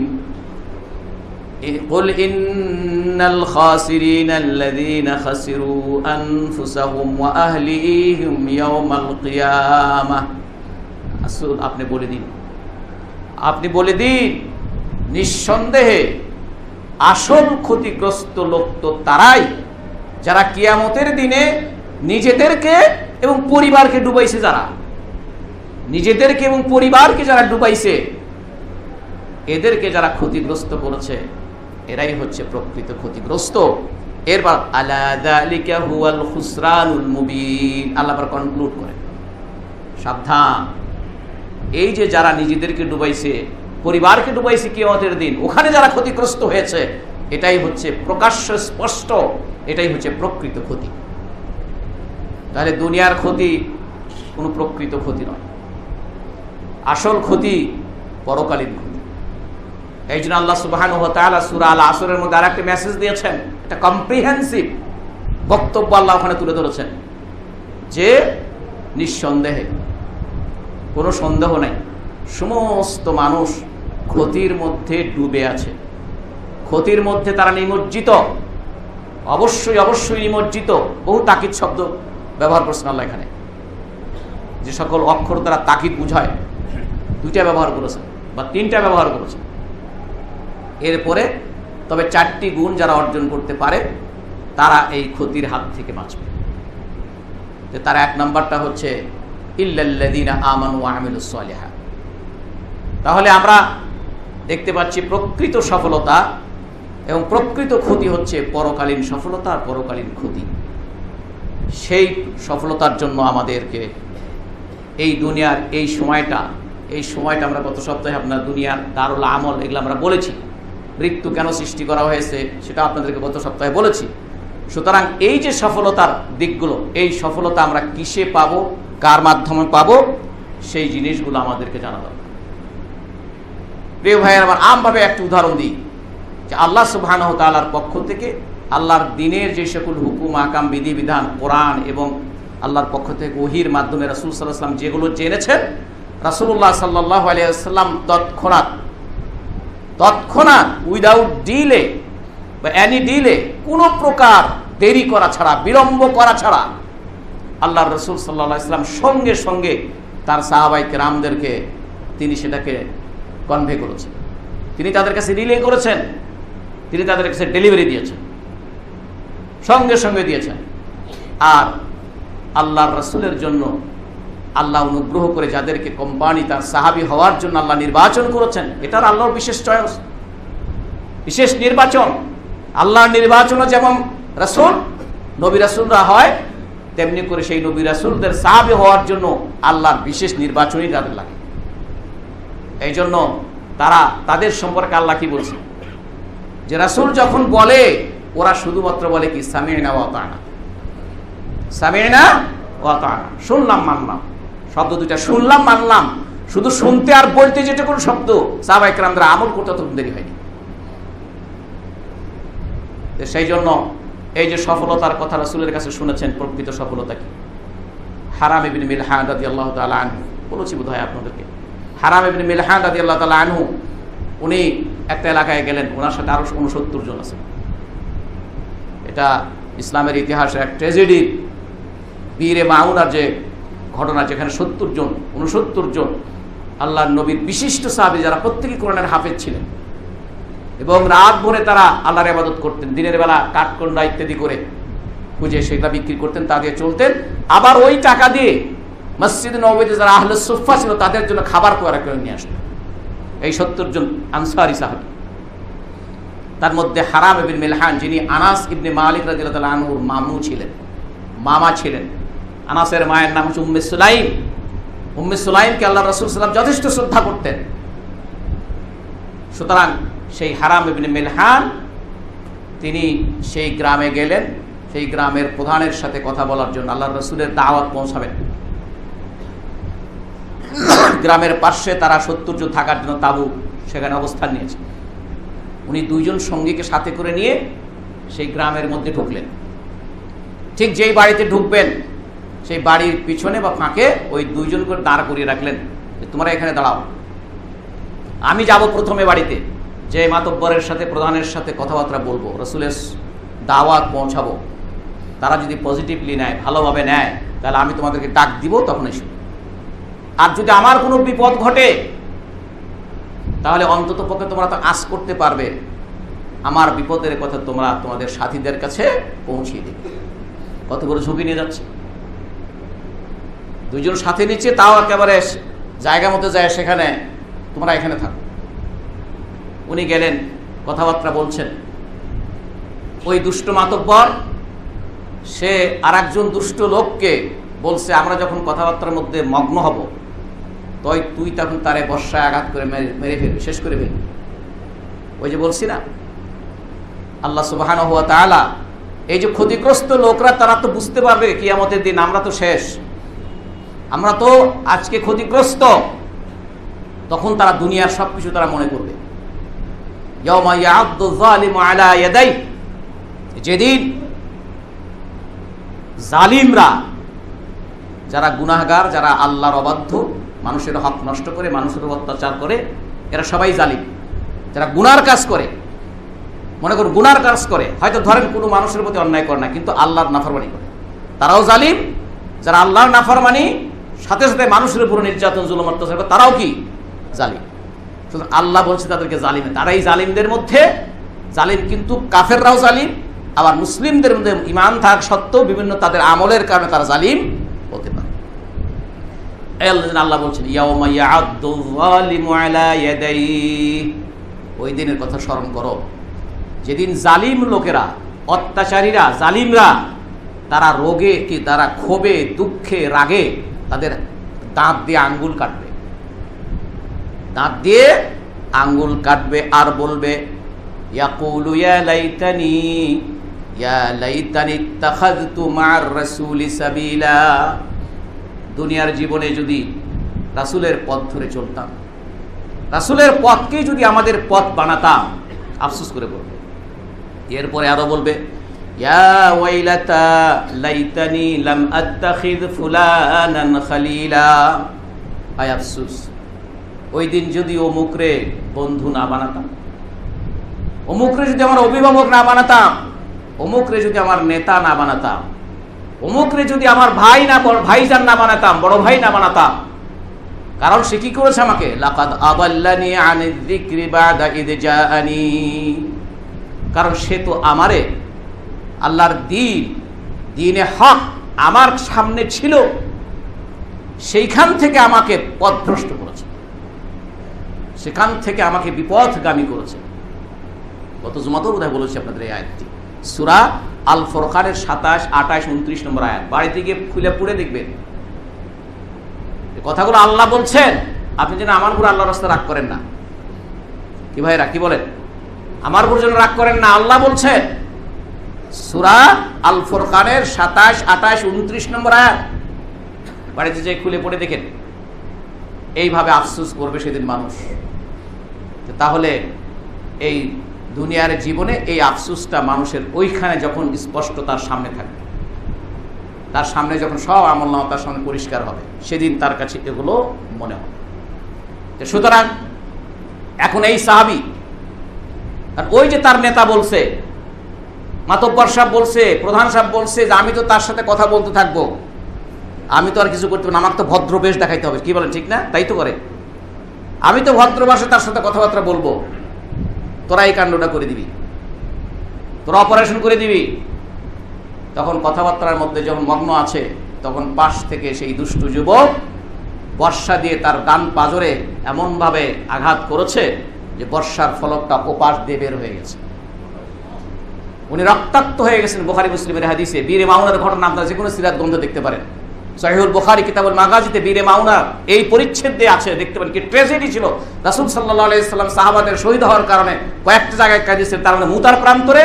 قل إن الخاسرين الذين خسروا أنفسهم وأهليهم يوم القيامة। আসল আপনি বলে দিন নিঃসন্দেহে আসল ক্ষতিগ্রস্ত লোক তো তারাই যারা কিয়ামতের দিনে নিজেদেরকে এবং পরিবারকে ডুবাইছে, যারা নিজেদেরকে এবং পরিবারকে যারা ডুবাইছে, এদেরকে যারা ক্ষতিগ্রস্ত করেছে, এরাই হচ্ছে প্রকৃত ক্ষতিগ্রস্ত। এরপর আলা যালিকা হুয়াল খুসরানুল মুবিন, আল্লাহ কনক্লুড করে, সাবধান, এই যে যারা নিজেদেরকে ডুবাইছে, পরিবারকে ডুবাইছে কিয়ামতের দিন, ওখানে যারা ক্ষতিগ্রস্ত হয়েছে, এটাই হচ্ছে প্রকাশ্য স্পষ্ট, এটাই হচ্ছে প্রকৃত ক্ষতি। তাহলে দুনিয়ার ক্ষতি কোনো প্রকৃত ক্ষতি নয়, আসল ক্ষতি পরকালীন ক্ষতি। এই জন্য আল্লাহ সুবহানাহু ওয়া তাআলা সূরা আল আসরের মধ্যে আরেকটা মেসেজ দিয়েছেন, এটা কম্প্রিহেনসিভ বক্তব্য আল্লাহ ওখানে তুলে ধরেছেন। যে নিঃসন্দেহে, কোনো সন্দেহ নাই, সমস্ত মানুষ ক্ষতির মধ্যে ডুবে আছে, ক্ষতির মধ্যে তারা নিমজ্জিত, অবশ্যই অবশ্যই নিমজ্জিত। বহু তাকিদ শব্দ ব্যবহার করছেন আল্লাহ এখানে, যে সকল অক্ষর দ্বারা তাকিদ বুঝায় দুইটা ব্যবহার করেছেন বা তিনটা ব্যবহার করেছেন। এরপরে তবে 4টি গুণ যারা অর্জন করতে পারে তারা এই ক্ষতির হাত থেকে বাঁচবে। যে তার 1 নাম্বারটা হচ্ছে ইল্লাল্লাযীনা আমানু ওয়া আমিলুস সালিহাত। তাহলে আমরা দেখতে পাচ্ছি প্রকৃত সফলতা এবং প্রকৃত ক্ষতি হচ্ছে পরকালীন সফলতা আর পরকালীন ক্ষতি। সেই সফলতার জন্য আমাদেরকে এই দুনিয়ার এই সময়টা আমরা গত সপ্তাহে আপনার দুনিয়ার দারুল আমল এগুলো আমরা বলেছি, মৃত্যু কেন সৃষ্টি করা হয়েছে সেটা আপনাদেরকে গত সপ্তাহে বলেছি। সুতরাং এই যে সফলতার দিকগুলো, এই সফলতা আমরা কিসে পাবো, কার মাধ্যমে পাবো, সেই জিনিসগুলো আমাদেরকে জানা দরকার। প্রিয় ভাইয়ের আমার, আমভাবে একটা উদাহরণ দিই যে আল্লাহ সুবহানাহু ওয়া তাআলার পক্ষ থেকে আল্লাহর দ্বীনের যে সকল হুকুম আকাম বিধিবিধান কোরআন এবং আল্লাহর পক্ষ থেকে ওহীর মাধ্যমে রাসূল সাল্লাল্লাহু আলাইহি ওয়াসাল্লাম যেগুলো জেনেছেন, রাসূলুল্লাহ সাল্লাল্লাহু আলাইহি ওয়াসাল্লাম তৎক্ষণাৎ উইদাউট ডিলে বা এনি ডিলে, কোনো প্রকার দেরি করা ছাড়া, বিলম্ব করা ছাড়া আল্লাহর রাসূল সাল্লাল্লাহু আলাইহি ওয়াসাল্লাম সঙ্গে সঙ্গে তার সাহাবায়ে কেরামদেরকে তিনি সেটাকে কনভে করেছেন, তিনি তাদের কাছে রিলে করেছেন, তিনি তাদের কাছে ডেলিভারি দিয়েছেন, সঙ্গে সঙ্গে দিয়েছেন। আর আল্লাহর রাসূলের জন্য আল্লাহ অনুগ্রহ করে যাদেরকে কোম্পানি তার সাহাবী হওয়ার জন্য আল্লাহ নির্বাচন করেছেন, এটার আল্লাহর বিশেষ চয়েস, বিশেষ নির্বাচন। আল্লাহর নির্বাচনও যেমন রাসূল নবী রাসূলরা হয়, তেমনি করে সেই নবী রাসূলদের সাহাবী হওয়ার জন্য আল্লাহর বিশেষ নির্বাচনই তাদের লাগে। এই জন্য তাদের সম্পর্কে আল্লাহ কি বলছে, যে রাসূল যখন বলে ওরা শুধুমাত্র বলে কি সামি'না ওয়া আতা'না, সামি'না ওয়া আতা'না, শুনলাম মানলাম। শব্দ দুইটা, শুনলাম মানলাম। শুধু শুনতে আর বলতে যেটা কোন শব্দ, সাহাবায়ে কেরামরা আমল করতে তত দেরি হয়নি। সেই জন্য এই যে সফলতার কথা রাসূলের কাছে শুনেছেন, প্রকৃত সফলতা কি? হারাম ইবনে মিলহান রাদিয়াল্লাহু তাআলা আনহু, বলেছি বোধহয় আপনাদেরকে, হারাম ইবনে মিলহান রাদিয়াল্লাহু তাআলা আনহু উনি একটা এলাকায় গেলেন, ওনার সাথে আরো 69 জন আছে। এটা ইসলামের ইতিহাসে এক ট্র্যাজেডি, বীরে মাউনার যে ঘটনা, যেখানে 69 জন আল্লাহর নবীর বিশিষ্ট সাহাবী যারা প্রত্যেকেই কোরআনের হাফেজ ছিলেন এবং রাত ভরে তারা আল্লাহর ইবাদত করতেন, দিনের বেলা কাঠকন্ডা ইত্যাদি করে খুঁজে সেটা বিক্রি করতেন, তা দিয়ে চলতেন। আবার ওই টাকা দিয়ে মসজিদ নববীতে যারা আহলে সুফফা ছিল তাদের জন্য খাবার তৈরি করে নিয়ে আসতেন। এই 70 জন আনসারী সাহাবী, তার মধ্যে হারাম ইবনে মিলহান, যিনি আনাস ইবনে মালিক রাদিয়াল্লাহু তাআলা আনহুর মামা ছিলেন। আনাসের মায়ের নাম হচ্ছে উম্মে সুলাইম। উম্মে সুলাইমকে আল্লাহ রাসূল সাল্লাল্লাহু আলাইহি ওয়াসাল্লাম যথেষ্ট শ্রদ্ধা করতেন। সুতরাং সেই হারাম ইবনে মিলহান তিনি সেই গ্রামে গেলেন, সেই গ্রামের প্রধানের সাথে কথা বলার জন্য, আল্লাহর রাসূলের দাওয়াত পৌঁছাবেন। গ্রামের পাশে তারা 70 জন থাকার জন্য তাঁবু সেখানে অবস্থান নিয়েছে। উনি 2 জন সঙ্গীকে সাথে করে নিয়ে সেই গ্রামের মধ্যে ঢুকলেন। ঠিক যেই বাড়িতে ঢুকবেন, সেই বাড়ির পিছনে বা ফাঁকে ওই 2 জন করে দাঁড় করিয়ে রাখলেন, যে তোমরা এখানে দাঁড়াও, আমি যাব প্রথমে বাড়িতে, যে মাতব্বরের সাথে প্রধানের সাথে কথাবার্তা বলবো, রাসূলের দাওয়াত পৌঁছাবো। তারা যদি পজিটিভলি নেয়, ভালোভাবে নেয়, তাহলে আমি তোমাদেরকে ডাক দিব, তখন এসো। আর যদি আমার কোনো বিপদ ঘটে, তাহলে অন্তত পক্ষে তোমরা তো আশ করতে পারবে, আমার বিপদের কথা তোমরা তোমাদের সাথীদের কাছে পৌঁছিয়ে দেবে। কত বড় ঝুঁকি নিয়ে যাচ্ছে। 2 জন সাথে নিচ্ছে, তাও একেবারে জায়গা মতো যায়, সেখানে তোমরা এখানে থাকো। উনি গেলেন, কথাবার্তা বলছেন। ওই দুষ্ট মাতব্বর সে আরেকজন দুষ্ট লোককে বলছে, আমরা যখন কথাবার্তার মধ্যে মগ্ন হব, তুই তখন তারে বর্ষায় আঘাত করে মেরে ফেলবি, শেষ করে ফেলবি। ওই যে বলছি না, আল্লাহ সুবহানাহু ওয়া তাআলা এই যে ক্ষতিগ্রস্ত লোকরা, তারা তো বুঝতে পারবে কিয়ামতের দিন আমরা তো শেষ, আমরা তো আজকে ক্ষতিগ্রস্ত। তখন তারা দুনিয়ার সবকিছু তারা মনে করবে। ইয়াউমা ইয়া'আদ্দু যালিমু আলা ইয়াদাইহি, যেদিন জালিমরা যারা গুনাহগার, যারা আল্লাহর অবাধ্য, মানুষের হক নষ্ট করে, মানুষের উপর অত্যাচার করে, এরা সবাই জালিম। যারা গুনার কাজ করে, মনে করুন গুনার কাজ করে, হয়তো ধরেন কোনো মানুষের প্রতি অন্যায় করে না, কিন্তু আল্লাহর নাফরমানি করে, তারাও জালিম। যারা আল্লাহর নাফরমানি সাথে সাথে মানুষের উপর নির্যাতন, জুলুম, অত্যাচার করে, তারাও কি জালিম। সুতরাং আল্লাহ বলছে তাদেরকে জালিম, তারাই জালিমদের মধ্যে জালিম। কিন্তু কাফেররাও জালিম, আবার মুসলিমদের মধ্যে ঈমান থাক সত্ত্বেও বিভিন্ন তাদের আমলের কারণে তারা জালিম হতে পারে। আল্লাহ বলছেন ইয়াউমা ইয়া'আদ্দু যালিমু আলা ইয়াদাইহি, ওই দিনের কথা স্মরণ করো যেদিন জালিম লোকেরা, অত্যাচারীরা, জালিমরা তারা রোগে কি তারা ক্ষোভে, দুঃখে, রাগে তাদের দাঁত দিয়ে আঙ্গুল কাটবে, দাঁত দিয়ে আঙ্গুল কাটবে আর বলবে ইয়াকুলু ইয়া লাইতানি ইত্তাখাযতু মা'আর রাসূলি সাবিলা, দুনিয়ার জীবনে যদি রাসূলের পথ ধরে চলতাম, রাসূলের পথকেই যদি আমাদের পথ বানাতাম, আফসোস করে বলবে। এরপরে আরো বলবে ইয়া ওয়াইলাতা লাইতানি লাম আত্তাখিয ফুলানান খলিলা, আয় আফসোস, ওই দিন যদি অমুকরে বন্ধু না বানাতাম, অমুকরে যদি আমার অভিভাবক না বানাতাম, অমুকরে যদি আমার নেতা না বানাতাম, অমুকরে যদি আমার ভাইজান না বানাতাম, বড় ভাই না বানাতাম। কারণ সে কি করেছে আমাকে, লাকাদ আদাল্লানি আনিয যিকরি বা'দা ইয জাআনি, কারণ সে তো আমারে আল্লাহর দ্বীনে হক আমার সামনে ছিল, সেইখান থেকে আমাকে পথভ্রষ্ট করেছে, সেখান থেকে আমাকে বিপথগামী করেছে। গত জুমাতেও বোধহয় বলেছি আপনাদের এই আয়াতটি, সূরা আল ফুরকানের 27, 28, 29 নম্বর আয়াত। বাড়িতে গিয়ে খুলে পড়ে দেখবেন কথাগুলো আল্লাহ বলছেন। আপনি যেন আমার উপর আল্লাহর রাস্তায় রাগ করেন না। কি ভাইরা, কি বলেন? আমার উপর যেন রাগ করেন না, আল্লাহ বলছেন। সূরা আল ফুরকানের 27, 28, 29 নম্বর আয়াত। বাড়িতে যেয়ে খুলে পড়ে দেখেন। এইভাবে আফসোস করবে সেদিন মানুষ। তাহলে এই দুনিয়ার জীবনে এই আফসোসটা মানুষের ওইখানে যখন স্পষ্ট তার সামনে থাকবে, তার সামনে যখন সব আমলনামা তার সামনে পরিষ্কার হবে, সেদিন তার কাছে এগুলো মনে হবে। সুতরাং এখন এই সাহাবী, আর ওই যে তার নেতা বলছে, মাতব্বর সাহেব বলছে, প্রধান সাহেব বলছে যে আমি তো তার সাথে কথা বলতে থাকবো, আমি তো আর কিছু করতে পারবো না, আমাকে তো ভদ্র বেশ দেখাইতে হবে। কি বলেন, ঠিক না? তাই তো করে। আমি তো ভদ্র ভাষায় তার সাথে কথাবার্তা বলবো, তোরা এই কাণ্ডটা করে দিবি, তোরা অপারেশন করে দিবি। তখন কথাবার্তার মধ্যে যখন মগ্ন আছে, তখন পাশ থেকে সেই দুষ্টু যুবক বর্ষা দিয়ে তার ডান পাজরে এমনভাবে আঘাত করেছে যে বর্ষার ফলকটা ওপাশ দিয়ে বের হয়ে গেছে। উনি রক্তাক্ত হয়ে গেছেন। বুখারী মুসলিমের হাদিসে বীরে মাউনার ঘটনা আপনারা যে কোনো সিরাত গ্রন্থে দেখতে পারেন। সহিহুল বুখারী কিতাবুল মাগাজিতে বীরে মাউনার এই পরিচ্ছেদ দিয়ে আছে, দেখতে পারেন কি ট্র্যাজেডি ছিল। রাসূল সাল্লাল্লাহু আলাইহি সাল্লাম সাহাবাদের শহীদ হওয়ার কারণে কয়েকটা জায়গায় কাঁদিয়েছেন, তার মানে মুতার প্রান্তরে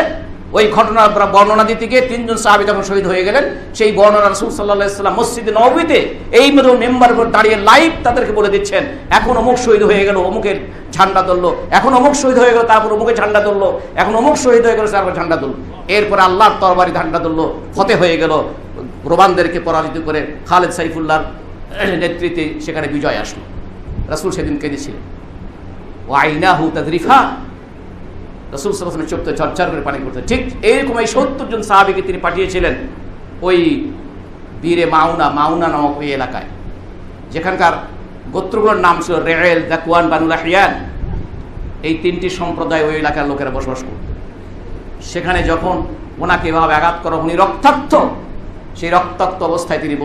ওই ঘটনার বর্ণনা দিতে গিয়ে 3 জন সাহাবী যখন শহীদ হয়ে গেলেন, সেই বর্ণনা রাসূল সাল্লাল্লাহু আলাইহি সাল্লাম মসজিদে নববীতে এই মেম্বারের উপর দাঁড়িয়ে লাইভ তাদেরকে বলে দিচ্ছেন, এখন অমুক শহীদ হয়ে গেল, অমুকের ঝান্ডা ধরলো, এখন অমুক শহীদ হয়ে গেল, তারপর অমুকের ঝান্ডা ধরলো, এখন অমুক শহীদ হয়ে গেল, তারপর ঝান্ডা ধরলো। এরপর আল্লাহর তরবারি ঝান্ডা ধরলো, ফতে হয়ে গেল, রোমানদেরকে পরাজিত করে খালেদ সাইফুল্লাহর নেতৃত্বে সেখানে বিজয় আসলো। রাসূল সেদিন কেঁদেছিলেন, ওয়াইনাহু তাযরিফা, রাসূল সাল্লাল্লাহু আলাইহি ওয়াসাল্লাম চোখ থেকে ঝরঝর করে পানি পড়তো। ঠিক এইরকম এই 70 জন সাহাবীকে তিনি পাঠিয়েছিলেন ওই বীরে মাউনা নামক ওই এলাকায়, যেখানকার গোত্রগুলোর নাম ছিল রেয়েল, যাকওয়ান, বানু লাহিয়ান। এই 3টি সম্প্রদায় ওই এলাকার লোকেরা বসবাস করত। সেখানে যখন ওনাকে এভাবে আঘাত করা, উনি রক্তাক্ত, সেই রক্তাক্ত অবস্থায় তিনি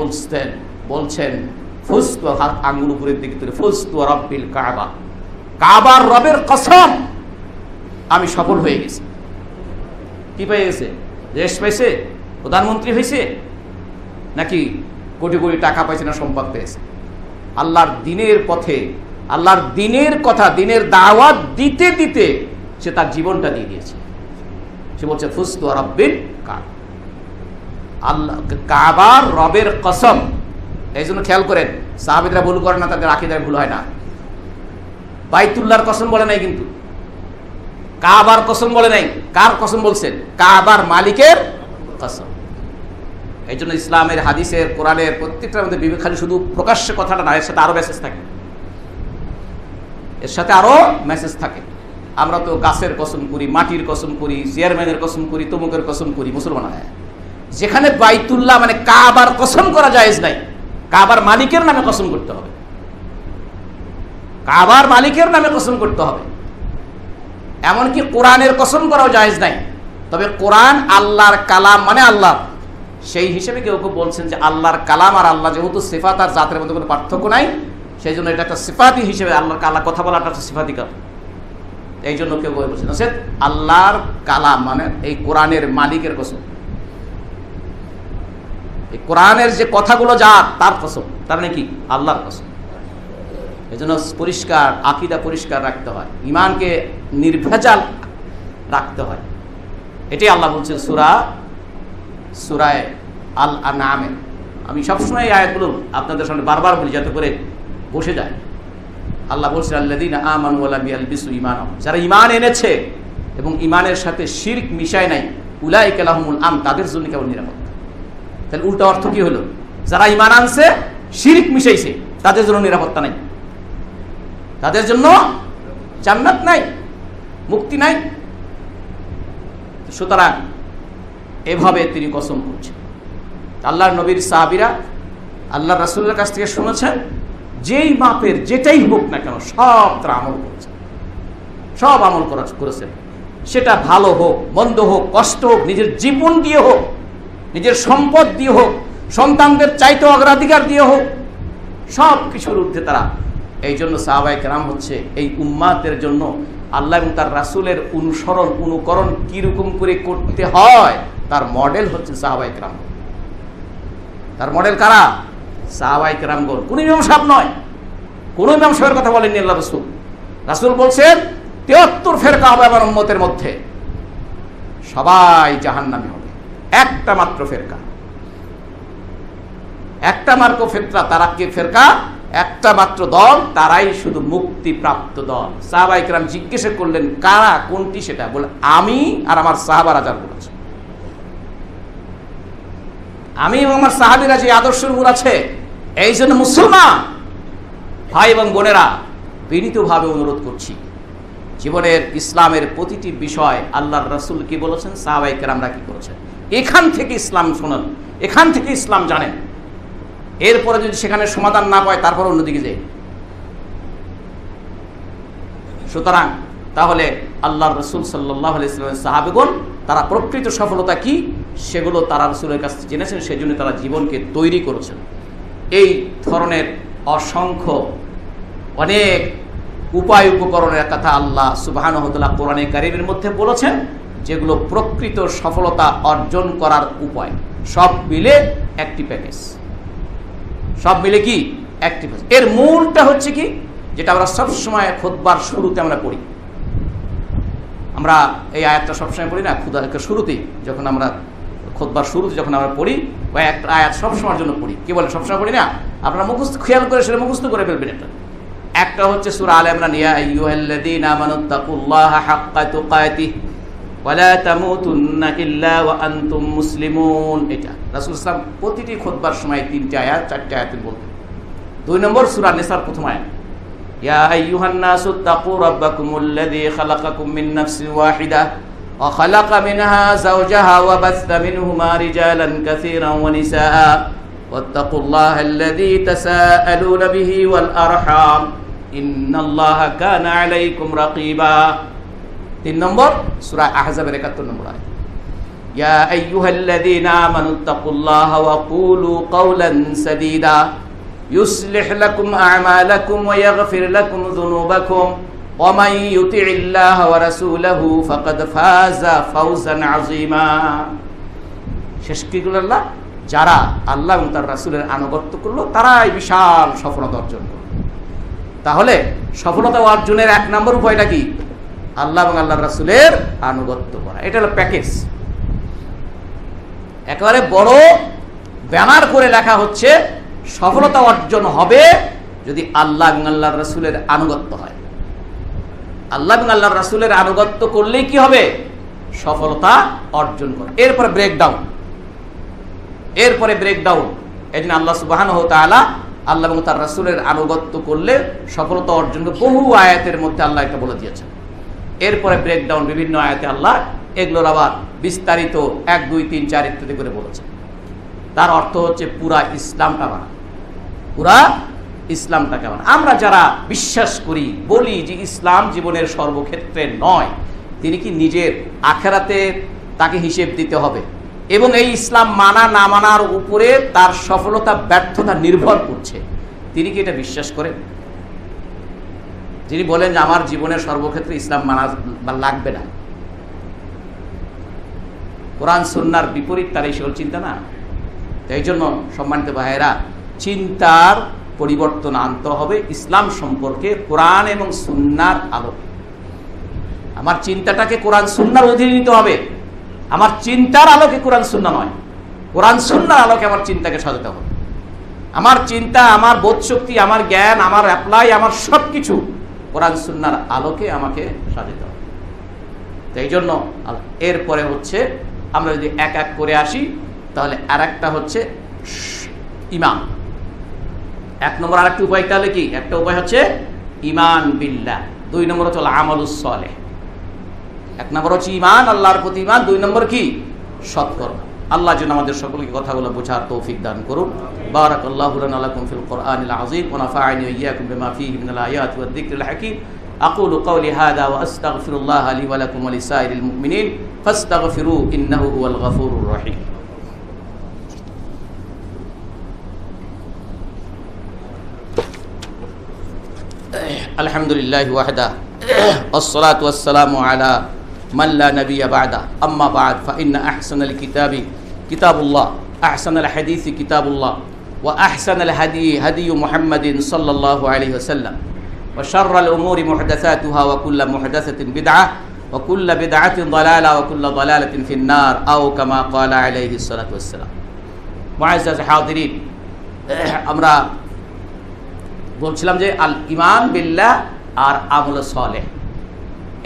বলছেন ফুস্তু, হাত আঙ্গুল উপরের দিকে তুলে, ফুস্তু রাব্বিল কাবা, কাবার রবের কসম, আমি সফল হয়ে গেছি। কি পেয়ে গেছে? দেশ পাইছে, প্রধানমন্ত্রী হয়েছে, নাকি কোটি কোটি টাকা পাইছে, না সম্পদ পেয়েছে? আল্লাহর দ্বীনের পথে, আল্লাহর দ্বীনের কথা, দ্বীনের দাওয়াত দিতে দিতে সে তার জীবনটা দিয়ে দিয়েছে। সে বলছে ফুস্তু রাব্বিল কাবা, আল্লাহ কাবার রবের কসম। এই জন্য খেয়াল করেন, সাহাবীরা ভুল করে না, তাদের আকীদায় ভুল হয় না। বাইতুল্লাহর কসম বলে নাই, কিন্তু কাবার কসম বলে নাই। কার কসম বলছেন? কাবার মালিকের কসম। এই জন্য ইসলামের, হাদিসের, কোরআনের প্রত্যেকটার মধ্যে বিবেক খালি শুধু প্রকাশ্যে কথাটা না, এর সাথে আরো মেসেজ থাকে, এর সাথে আরো মেসেজ থাকে। আমরা তো গাছের কসম করি, মাটির কসম করি, চেয়ারম্যানের কসম করি, তমুকের কসম করি, মুসলমান হয়। যেখানে বাইতুল্লাহ মানে কাবার কসম করা জায়েজ নাই, কাবার মালিকের নামে কসম করতে হবে, কাবার মালিকের নামে কসম করতে হবে। এমনকি কোরআনের কসম করাও জায়েজ নাই। তবে কোরআন আল্লাহর কালাম মানে আল্লাহ, সেই হিসেবে কেউ কেউ বলছেন যে আল্লাহর কালাম আর আল্লাহ যেহেতু সিফাত আর জাতের মধ্যে কোনো পার্থক্য নাই, সেই জন্য এটা একটা সিফাতি হিসেবে আল্লাহর আল্লাহ কথা বলাটা একটা সিফাতি কাজ। এই জন্য কেউ বলছেন আল্লাহর কালাম মানে এই কোরআনের মালিকের কসম, এই কোরআনের যে কথাগুলো যার তার কসম, তার মানে কি আল্লাহর কসম। এই জন্য পরিষ্কার আকীদা পরিষ্কার রাখতে হয়, ঈমানকে নির্ভেজাল রাখতে হয়। এটাই আল্লাহ বলছেন সূরায়ে আল আনআমে। আমি সবসময় এই আয়াতগুলো আপনাদের সামনে বারবার বলি যাতে করে বসে যায়। আল্লাহ বলছেন আল্লাযীনা আমানু ওয়া লাম ইয়ালবিসু ঈমানাহুম, যারা ঈমান এনেছে এবং ঈমানের সাথে শিরক মিশায় নাই, উলাইকা লাহুমুল আমন, তাদের জন্য কেবল নিরাপত্তা। তাহলে উল্টা অর্থ কি হলো? যারা ঈমান আনছে শিরক মিশাইছে তাদের জন্য নিরাপত্তা নাই, তাদের জন্য জান্নাত নাই, মুক্তি নাই। সুতরাং এভাবে তিনি কসম করছেন। আল্লাহর নবীর সাহাবীরা আল্লাহ রাসূলের কাছ থেকে শুনেছেন, যেই মাপের যেটাই হোক না কেন সব তারা আমল করেছেন, সব আমল করেছেন। সেটা ভালো হোক, মন্দ হোক, কষ্ট হোক, নিজের জীবন দিয়ে হোক, নিজের সম্পদ দিয়ে হোক, সন্তানদের চাইতে অগ্রাধিকার দিয়ে হোক, সব কিছুর ঊর্ধ্বে তারা। এই জন্য সাহাবায়ে কেরাম হচ্ছে এই উম্মাতের জন্য আল্লাহ এবং তার রাসূলের অনুকরণ কিরকম করে করতে হয় তার মডেল হচ্ছে সাহাবায়ে কেরাম। তার মডেল কারা? সাহাবায়ে কেরামগণ। কোন ইমাম সাহেব নয়, কোন ইমাম সাহেবের কথা বলেননি আল্লাহ রাসূল। রাসূল বলছেন ৭৩ ফেরকা হবে আমার উম্মতের মধ্যে, সবাই জাহান্নামী হবে, একটা মাত্র ফেরকা, একটা মাত্র ফেতরা, তারা কি ফেরকা, একটা মাত্র দল, তারাই শুধু মুক্তিপ্রাপ্ত দল। সাহাবায়ে কেরাম জিজ্ঞেস করলেন কারা, কোনটি? সেটা বলে আমি আর আমার সাহাবারা যার উপর আছে, আমি এবং আমার সাহাবীরা যে আদর্শের উপর আছে। এই জন্য মুসলমান ভাই এবং বোনেরা বিনীতভাবে অনুরোধ করছি, জীবনের ইসলামের প্রতিটি বিষয় আল্লাহর রাসূল কি বলেছেন, সাহাবায়ে কেরামরা কি করেছেন, এখান থেকে ইসলাম শুনুন, এখান থেকে ইসলাম জানেন। এরপরে যদি সেখানে সমাধান না পায় তারপর অন্যদিকে যাই। সুতরাং তাহলে আল্লাহর রাসূল সাল্লাল্লাহু আলাইহি ওয়াসাল্লামের সাহাবীগণ তারা প্রকৃত সফলতা কি সেগুলো তারা রাসূলের কাছ থেকে জেনেছেন, সেজন্য তারা জীবনকে তৈরি করেছেন। এই ধরনের অসংখ্য অনেক উপায় উপকরণের কথা আল্লাহ সুবহানাহু ওয়া তাআলা কোরআনে কারীমের মধ্যে বলেছেন, যেগুলো প্রকৃত সফলতা অর্জন করার উপায়। সব মিলে একটি প্যাকেজ, সব মিলে কি একটি প্যাকেজ। এর মূলটা হচ্ছে কি, যেটা আমরা সবসময় খুতবার শুরুতে আমরা পড়ি, আমরা এই আয়াতটা সবসময় পড়ি না, শুরুতেই যখন আমরা খুতবার শুরুতে যখন আমরা পড়ি, ওই একটা আয়াত সবসময়ের জন্য পড়ি। কি বলে সবসময় পড়ি না? আপনারা মুখস্থ খেয়াল করে সেটা মুখস্থ করে ফেলবেন। একটা হচ্ছে সূরা আলে ইমরান, ইয়া আইয়ুহাল্লাযীনা আমানুত্তাকুল্লাহা হাক্কা তুকাতিহি ওয়া লা তামুতুন্না ইল্লা ওয়া আনতুম মুসলিমুন। এটা রাসূল সাল্লাল্লাহু আলাইহি ওয়াসাল্লাম প্রতিটি খুতবার সময় 3টে আয়াত 4টে আয়াত বলতেন। 2 নম্বর সূরা নিসার প্রথম আয়াত, ইয়া আইয়ুহান নাসুত্তাকু রাব্বাকুমুল্লাযী খালাকাকুম মিন নাফসিন ওয়াহিদা ওয়া খালাকা মিনহা যাওজাহা ওয়া বাসসা মিনহুমা রিজালান কাসীরান ওয়া নিসাআ ওয়াত্তাকুল্লাহাল্লাযী তাসাআলুনা বিহি ওয়াল আরহাম ইন্নাল্লাহা কানা আলাইকুম রাকীবা। 3 নম্বর সূরা আহজাবের 71 নম্বর আয়াত, ইয়া আইয়ুহাল্লাযীনা আমানুত্তাকুল্লাহা ওয়া কুলু কাওলান সাদীদা يصلح لكم أعمالكم ويغفر لكم ذنوبكم ومن يطع الله ورسوله فقد فاز فوزا عظيما। শেষ কি করল আল্লাহ? যারা আল্লাহ এবং তার রাসূলের আনুগত্য করলো তারাই বিশাল সফলতা অর্জন করলো। তাহলে সফলতা অর্জনের 1 নম্বর উপায়টা কি? আল্লাহ এবং আল্লাহর রাসূলের আনুগত্য করা। এটা হলো প্যাকেজ। একেবারে বড় ব্যানার করে লেখা হচ্ছে সফলতা অর্জন হবে যদি আল্লাহ এবং আল্লাহর রাসূলের আনুগত্য হয়। আল্লাহ এবং আল্লাহর রাসূলের আনুগত্য করলেই কি হবে? সফলতা অর্জন করে। এরপর ব্রেকডাউন, এরপরে ব্রেকডাউন। এই জন্য আল্লাহ সুবহানাহু ওয়া তাআলা আল্লাহ এবং তার রাসূলের আনুগত্য করলে সফলতা অর্জনকে বহু আয়াতের মধ্যে আল্লাহ এটা বলে দিয়েছেন। এরপরে ব্রেকডাউন বিভিন্ন আয়াতে আল্লাহ এগুলোর আবার বিস্তারিত 1, 2, 3, 4 ইত্যাদি করে বলেছেন। তার অর্থ হচ্ছে পুরা ইসলামটা মানা, পুরা ইসলামটাকে মানা। আমরা যারা বিশ্বাস করি, বলি যে ইসলাম জীবনের সর্বক্ষেত্রে নয়, তিনি কি নিজের আখেরাতে তাকে হিসেব দিতে হবে এবং এই ইসলাম মানা না মানার উপরে তার সফলতা ব্যর্থতা নির্ভর করছে, তিনি কি এটা বিশ্বাস করেন? যিনি বলেন যে আমার জীবনের সর্বক্ষেত্রে ইসলাম মানা লাগবে না, কোরআন সুন্নাহর বিপরীত তার এই সকল চিন্তা না। এই জন্য সম্মানিত ভাইয়েরা, চিন্তার পরিবর্তন আনতে হবে ইসলাম সম্পর্কে কোরআন এবং সুন্নাহর আলোকে। আমার চিন্তাটাকে কোরআন সুন্নাহর অধীনে নিতে হবে। আমার চিন্তার আলোকে কোরআন সুন্নাহ নয়, কোরআন সুন্নাহর আলোকে আমার চিন্তাকে সাজাতে হবে। আমার চিন্তা, আমার বোধশক্তি, আমার জ্ঞান, আমার অ্যাপ্লাই, আমার সব কিছু কোরআন সুন্নাহর আলোকে আমাকে সাজাতে হবে। তো এই জন্য এরপরে হচ্ছে আমরা যদি এক এক করে আসি, তাহলে আর একটা হচ্ছে ঈমান। 1 নম্বর আর একটা উপায়, তাহলে কি? একটা উপায় হচ্ছে ঈমান বিল্লাহ, 2 নম্বর হচ্ছে আমালুস সালেহ। 1 নম্বর হচ্ছে ঈমান, আল্লাহর প্রতি ঈমান, 2 নম্বর কি? সৎকর্ম। আল্লাহ যেন আমাদের সকলকে কথাগুলো বোঝার তৌফিক দান করুন। বারাকাল্লাহু লানা লাকুম ফিল কোরআনিল আযীম ওয়া নাফা'আনি ওয়া ইয়্যাকুম বিমা ফীহি মিনাল আয়াতি ওয়াদ যিকরিল হাকীম। আকুলু কওলি হাযা ওয়া আস্তাগফিরুল্লাহ লি ওয়া লাকুম ওয়া লিসাইরিল মুমিনিন ফাস্তাগফিরু ইন্নাহু হুয়াল গফুরুর রহিম। আলহামদুলিল্লাহি ওয়াহদা والصلاة والسلام على من لا نبي بعده أما بعد فإن أحسن الكتاب كتاب الله أحسن الحديث كتاب الله وأحسن الهدي هدي محمد صلى الله عليه وسلم وشر الأمور محدثاتها وكل محدثة بدعة وكل بدعة ضلالة وكل ضلالة في النار أو كما قال عليه الصلاة والسلام. معزز حاضرين, আমরা বলছিলাম যে আল ঈমান বিল্লাহ আর আমল সালেহ,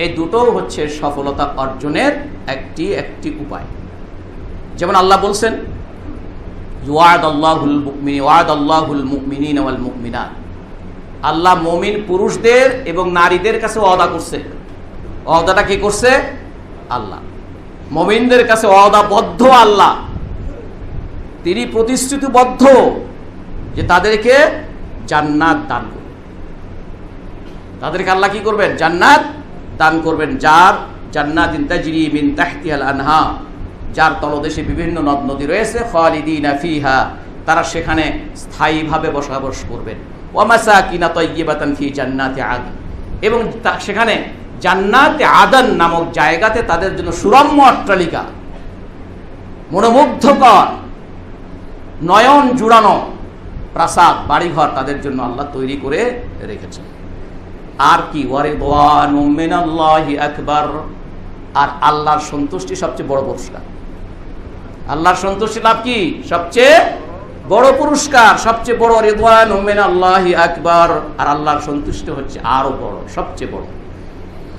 এই দুটো হচ্ছে সফলতা অর্জনের একটি উপায়। যেমন আল্লাহ বলছেন ওয়াদাল্লাহুল মুমিনিনা ওয়াল মুমিনাত, আল্লাহ মুমিন পুরুষদের এবং নারীদের কাছে ওয়াদা করছে। ওয়াদাটা কি করছে? আল্লাহ মুমিনদের কাছে ওয়াদাবদ্ধ। আল্লাহ তিনি প্রতিশ্রুতিবদ্ধ যে তাদেরকে জান্নাত দান করবেন। তাদেরকে আল্লাহ কি করবেন? জান্নাত দান করবেন। যার জান্নাতিন তাজরি মিন তাহতিহাল আনহার, যার তলদেশে বিভিন্ন নদ নদী রয়েছে, খালিদিনা ফিহা, তারা সেখানে স্থায়ীভাবে বসবাস করবেন। ওয়া মাসাকিনা তাইয়্যিবাতান ফি জান্নাতি আদন, এবং সেখানে জান্নাতে আদন নামক জায়গাতে তাদের জন্য সুরম্য অট্টালিকা, মনোমুগ্ধকর, নয়ন জুড়ানো প্রাসাদ, বাড়িঘর তাদের জন্য আল্লাহ তৈরি করে রেখেছেন। আর কি? ওয়ারিদওয়ানুম মিনাল্লাহি আকবার, আর আল্লাহর সন্তুষ্টি সবচেয়ে বড় পুরস্কার। আল্লাহর সন্তুষ্টি লাভ কি? সবচেয়ে বড় পুরস্কার, সবচেয়ে বড়। রিদওয়ানুম মিনাল্লাহি আকবার, আর আল্লাহর সন্তুষ্টি হচ্ছে আরো বড়, সবচেয়ে বড়।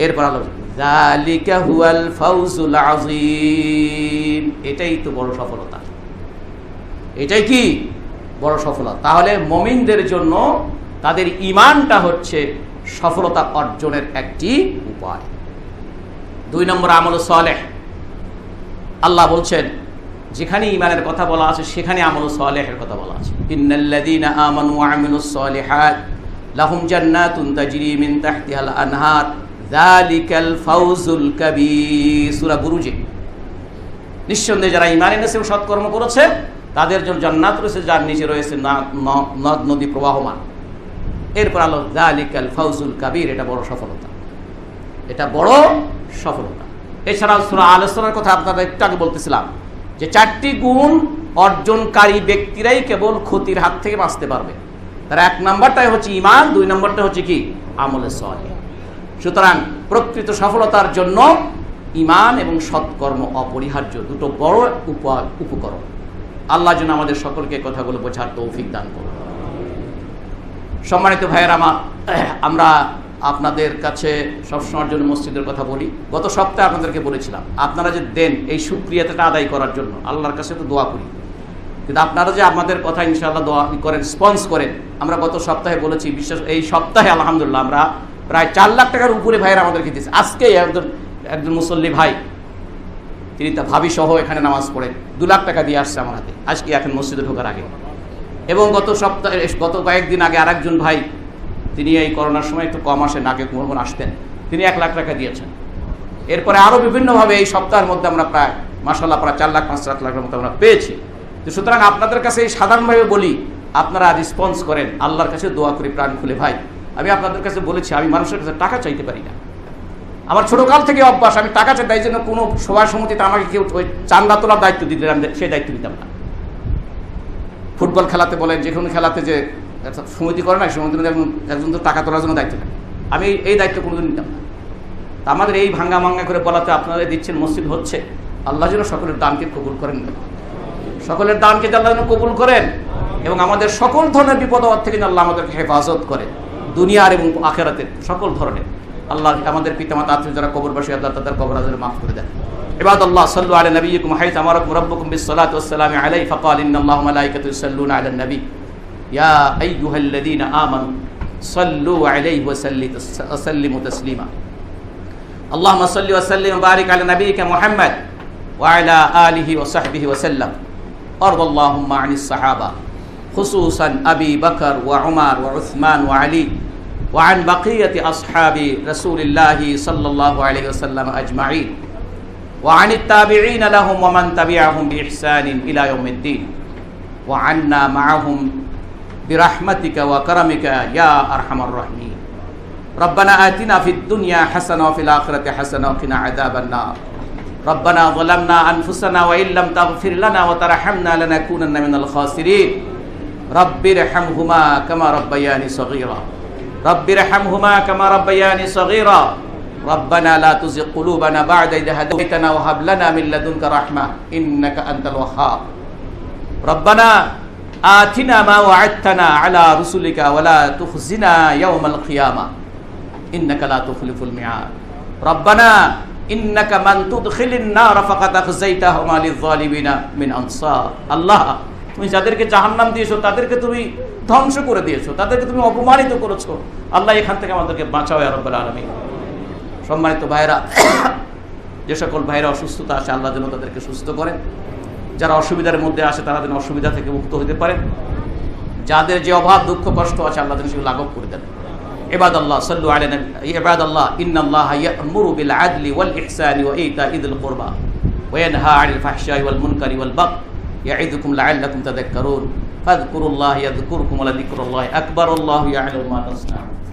এরপর আল্লাহ যালিকা হুয়াল ফাউজুল আযীম, এটাই তো বড় সফলতা। এটাই কি? বড় সফলতা। তাহলে মুমিনদের জন্য তাদের ঈমানটা হচ্ছে সফলতা অর্জনের একটি উপায়। 2 নম্বর আমল সালেহ। আল্লাহ বলছেন যেখানে ঈমানের কথা বলা আছে সেখানে আমল সালেহের কথা বলা আছে। ইন্নাল্লাযীনা আমানু ওয়া আমিলুস সালিহাত লাহুম জান্নাতুন তাজরি মিন তাহতিহাল আনহার যালিকাল ফাউজুল কাবীর। সূরা বুরুজে। নিঃসন্দেহে যারা ঈমান এনেছে এবং সৎকর্ম করেছে তাদের জন্য জান্নাত রয়েছে, যার নিচে রয়েছে নদ নদী প্রবাহমান। এরপর আল্লাহ যালিকাল ফাউজুল কাবীর, এটা বড় সফলতা, এটা বড় সফলতা। এছাড়াও সূরা আলোচনার কথা আপনারা একটু আগে বলতেছিলাম যে 4টি গুণ অর্জনকারী ব্যক্তিরাই কেবল ক্ষতির হাত থেকে বাঁচতে পারবে। তার 1 নম্বরটাই হচ্ছে ঈমান, 2 নম্বরটা হচ্ছে কি? আমলে সালেহ। সুতরাং প্রকৃত সফলতার জন্য ঈমান এবং সৎকর্ম অপরিহার্য, দুটো বড় উপকরণ। আল্লাহ যেন আমাদের সকলকে কথাগুলো বোঝার তৌফিক দান করুন। সম্মানিত ভাইয়েরা আমার, আমরা আপনাদের কাছে সবসময়ের জন্য মসজিদের কথা বলি। গত সপ্তাহে আপনাদেরকে বলেছিলাম আপনারা যে দেন এই শুকরিয়াটা আদায় করার জন্য আল্লাহর কাছে তো দোয়া করি, কিন্তু আপনারা যে আমাদের কথা ইনশাআল্লাহ দোয়া করেন, স্পন্স করেন, আমরা গত সপ্তাহে বলেছি, বিশেষ এই সপ্তাহে আলহামদুলিল্লাহ আমরা প্রায় 4 লাখ টাকার উপরে ভাইয়েরা আমাদেরকে দিয়েছে। আজকে একজন মুসল্লি ভাই, তিনি তা ভাবি সহ এখানে নামাজ পড়েন, 2 লাখ টাকা দিয়ে আসছে আমার হাতে আজকে, এখন মসজিদে ঢোকার আগে। এবং গত কয়েকদিন আগে আরেকজন ভাই, তিনি এই করোনার সময় একটু কম আসেন, আগে কোন আসতেন, তিনি 1 লাখ টাকা দিয়েছেন। এরপরে আরও বিভিন্নভাবে এই সপ্তাহের মধ্যে আমরা প্রায় মাশাআল্লাহ প্রায় 4 লাখ 5 লাখের মতো আমরা পেয়েছি। তো সুতরাং আপনাদের কাছে এই সাধারণভাবে বলি, আপনারা রেসপন্স করেন, আল্লাহর কাছে দোয়া করি প্রাণ খুলে। ভাই, আমি আপনাদের কাছে বলেছি, আমি মানুষের কাছে টাকা চাইতে পারি না। আমার ছোটকাল থেকে অভ্যাস, আমি টাকা চাই, তাই জন্য কোনো সভা সমিতিতে আমাকে কেউ ওই চান্দা তোলার দায়িত্ব দিতে, সেই দায়িত্ব দিতাম না। ফুটবল খেলাতে বলেন, যে কোনো খেলাতে যে সমিতি করে না, সমিতি একজন তো টাকা তোলার জন্য দায়িত্ব নেয়, আমি এই দায়িত্ব কোনোদিন নিতাম না। তা আমাদের এই ভাঙ্গা করে বলাতে আপনারা দিচ্ছেন, মসজিদ হচ্ছে, আল্লাহ যেন সকলের দানকে কবুল করেন, সকলের দানকে আল্লাহ যেন কবুল করেন, এবং আমাদের সকল ধরনের বিপদ থেকে আল্লাহ আমাদেরকে হেফাজত করেন, দুনিয়ার এবং আখিরাতের সকল ধরনের। আল্লাহ আমাদের পিতামাতা আত্মীয় যারা কবরবাসী, আল্লাহ তাদের কবর আযাব মাফ করে দেন। ইবাদাল্লাহ, সাল্লু আলা নবিয়্যিকুম হাইথা আমারাকুম রাব্বুকুম বিস-সালাতি ওয়াস-সালামি আলাইহি ফাকাল ইন্নাল্লাহা ওয়া মালাইকাতাহু ইউসাল্লুনা আলান নবী ইয়া আইয়ুহাল্লাযীনা আমানু সাল্লু আলাইহি ওয়া সাল্লিমু তাসলিমা। আল্লাহুম্মা সাল্লি ওয়া সাল্লিম ওয়া বারিক আলা নবিয়্যিকা মুহাম্মদ ওয়া আলা আলিহি ওয়া সাহবিহি ওয়া সাল্লাম। আরদাল্লাহুম্মা আনিস সাহাবা খুসুসান আবি বকর ওয়া উমর ওয়া উসমান ওয়া আলী وعن بقية أصحاب رسول الله صلى الله عليه وسلم أجمعين وعن التابعين لهم ومن تبعهم بإحسان إلى يوم الدين وعنا معهم برحمتك وكرمك يا أرحم الراحمين. ربنا آتنا في الدنيا حسنة وفي الآخرة حسنة وقنا عذاب النار. ربنا ظلمنا أنفسنا وإن لم تغفر لنا وترحمنا لنكونن من الخاسرين. رب ارحمهما كما ربياني صغيرا. رب ارحمهما كما ربياني صغيرا. ربنا لا تزغ قلوبنا بعد إذ هديتنا وهب لنا من لدنك رحمة إنك أنت الوهاب. ربنا آتنا ما وعدتنا على رسلك ولا تخزنا يوم القيامة إنك لا تخلف الميعاد. ربنا إنك من تدخل النار فقد أخزيته وما للظالمين من أنصار. الله, তুমি যাদেরকে জাহান্নাম দিয়েছো তাদেরকে তুমি ধ্বংস করে দিয়েছো, তাদেরকে তুমি অপমানিত করেছো। আল্লাহ, এখান থেকে আমাদেরকে বাঁচাও ইয়া রাব্বাল আলামিন। সম্মানিত ভাইরা, যে সকল ভাইরা অসুস্থতা আছে, আল্লাহ যেন তাদেরকে সুস্থ করেন। যারা অসুবিধার মধ্যে আসে, তারা যেন অসুবিধা থেকে মুক্ত হতে পারে। যাদের যে অভাব দুঃখ কষ্ট আছে, আল্লাহ যেন সেগুলো লাঘব করে দেন। ইবাদাল্লাহ, সাল্লু আলা নবী। ইবাদাল্লাহ, ইন্নাল্লাহা ইয়া'মুরু বিল আদলি ওয়াল ইহসানি ওয়া ইতা'i যিল কুরবা ওয়া ইয়ানহা আনিল ফাহশাই ওয়াল মুনকারি ওয়াল বাগই ইয়া'iদুকুম লা'আল্লাকুম তাযাক্কারুন। ফাযকুরুল্লাহ ইয়াযকুরকুম ওয়া লাযিকরুল্লাহি আকবার। আল্লাহু ইয়া'লামু মা তাসনা'উন।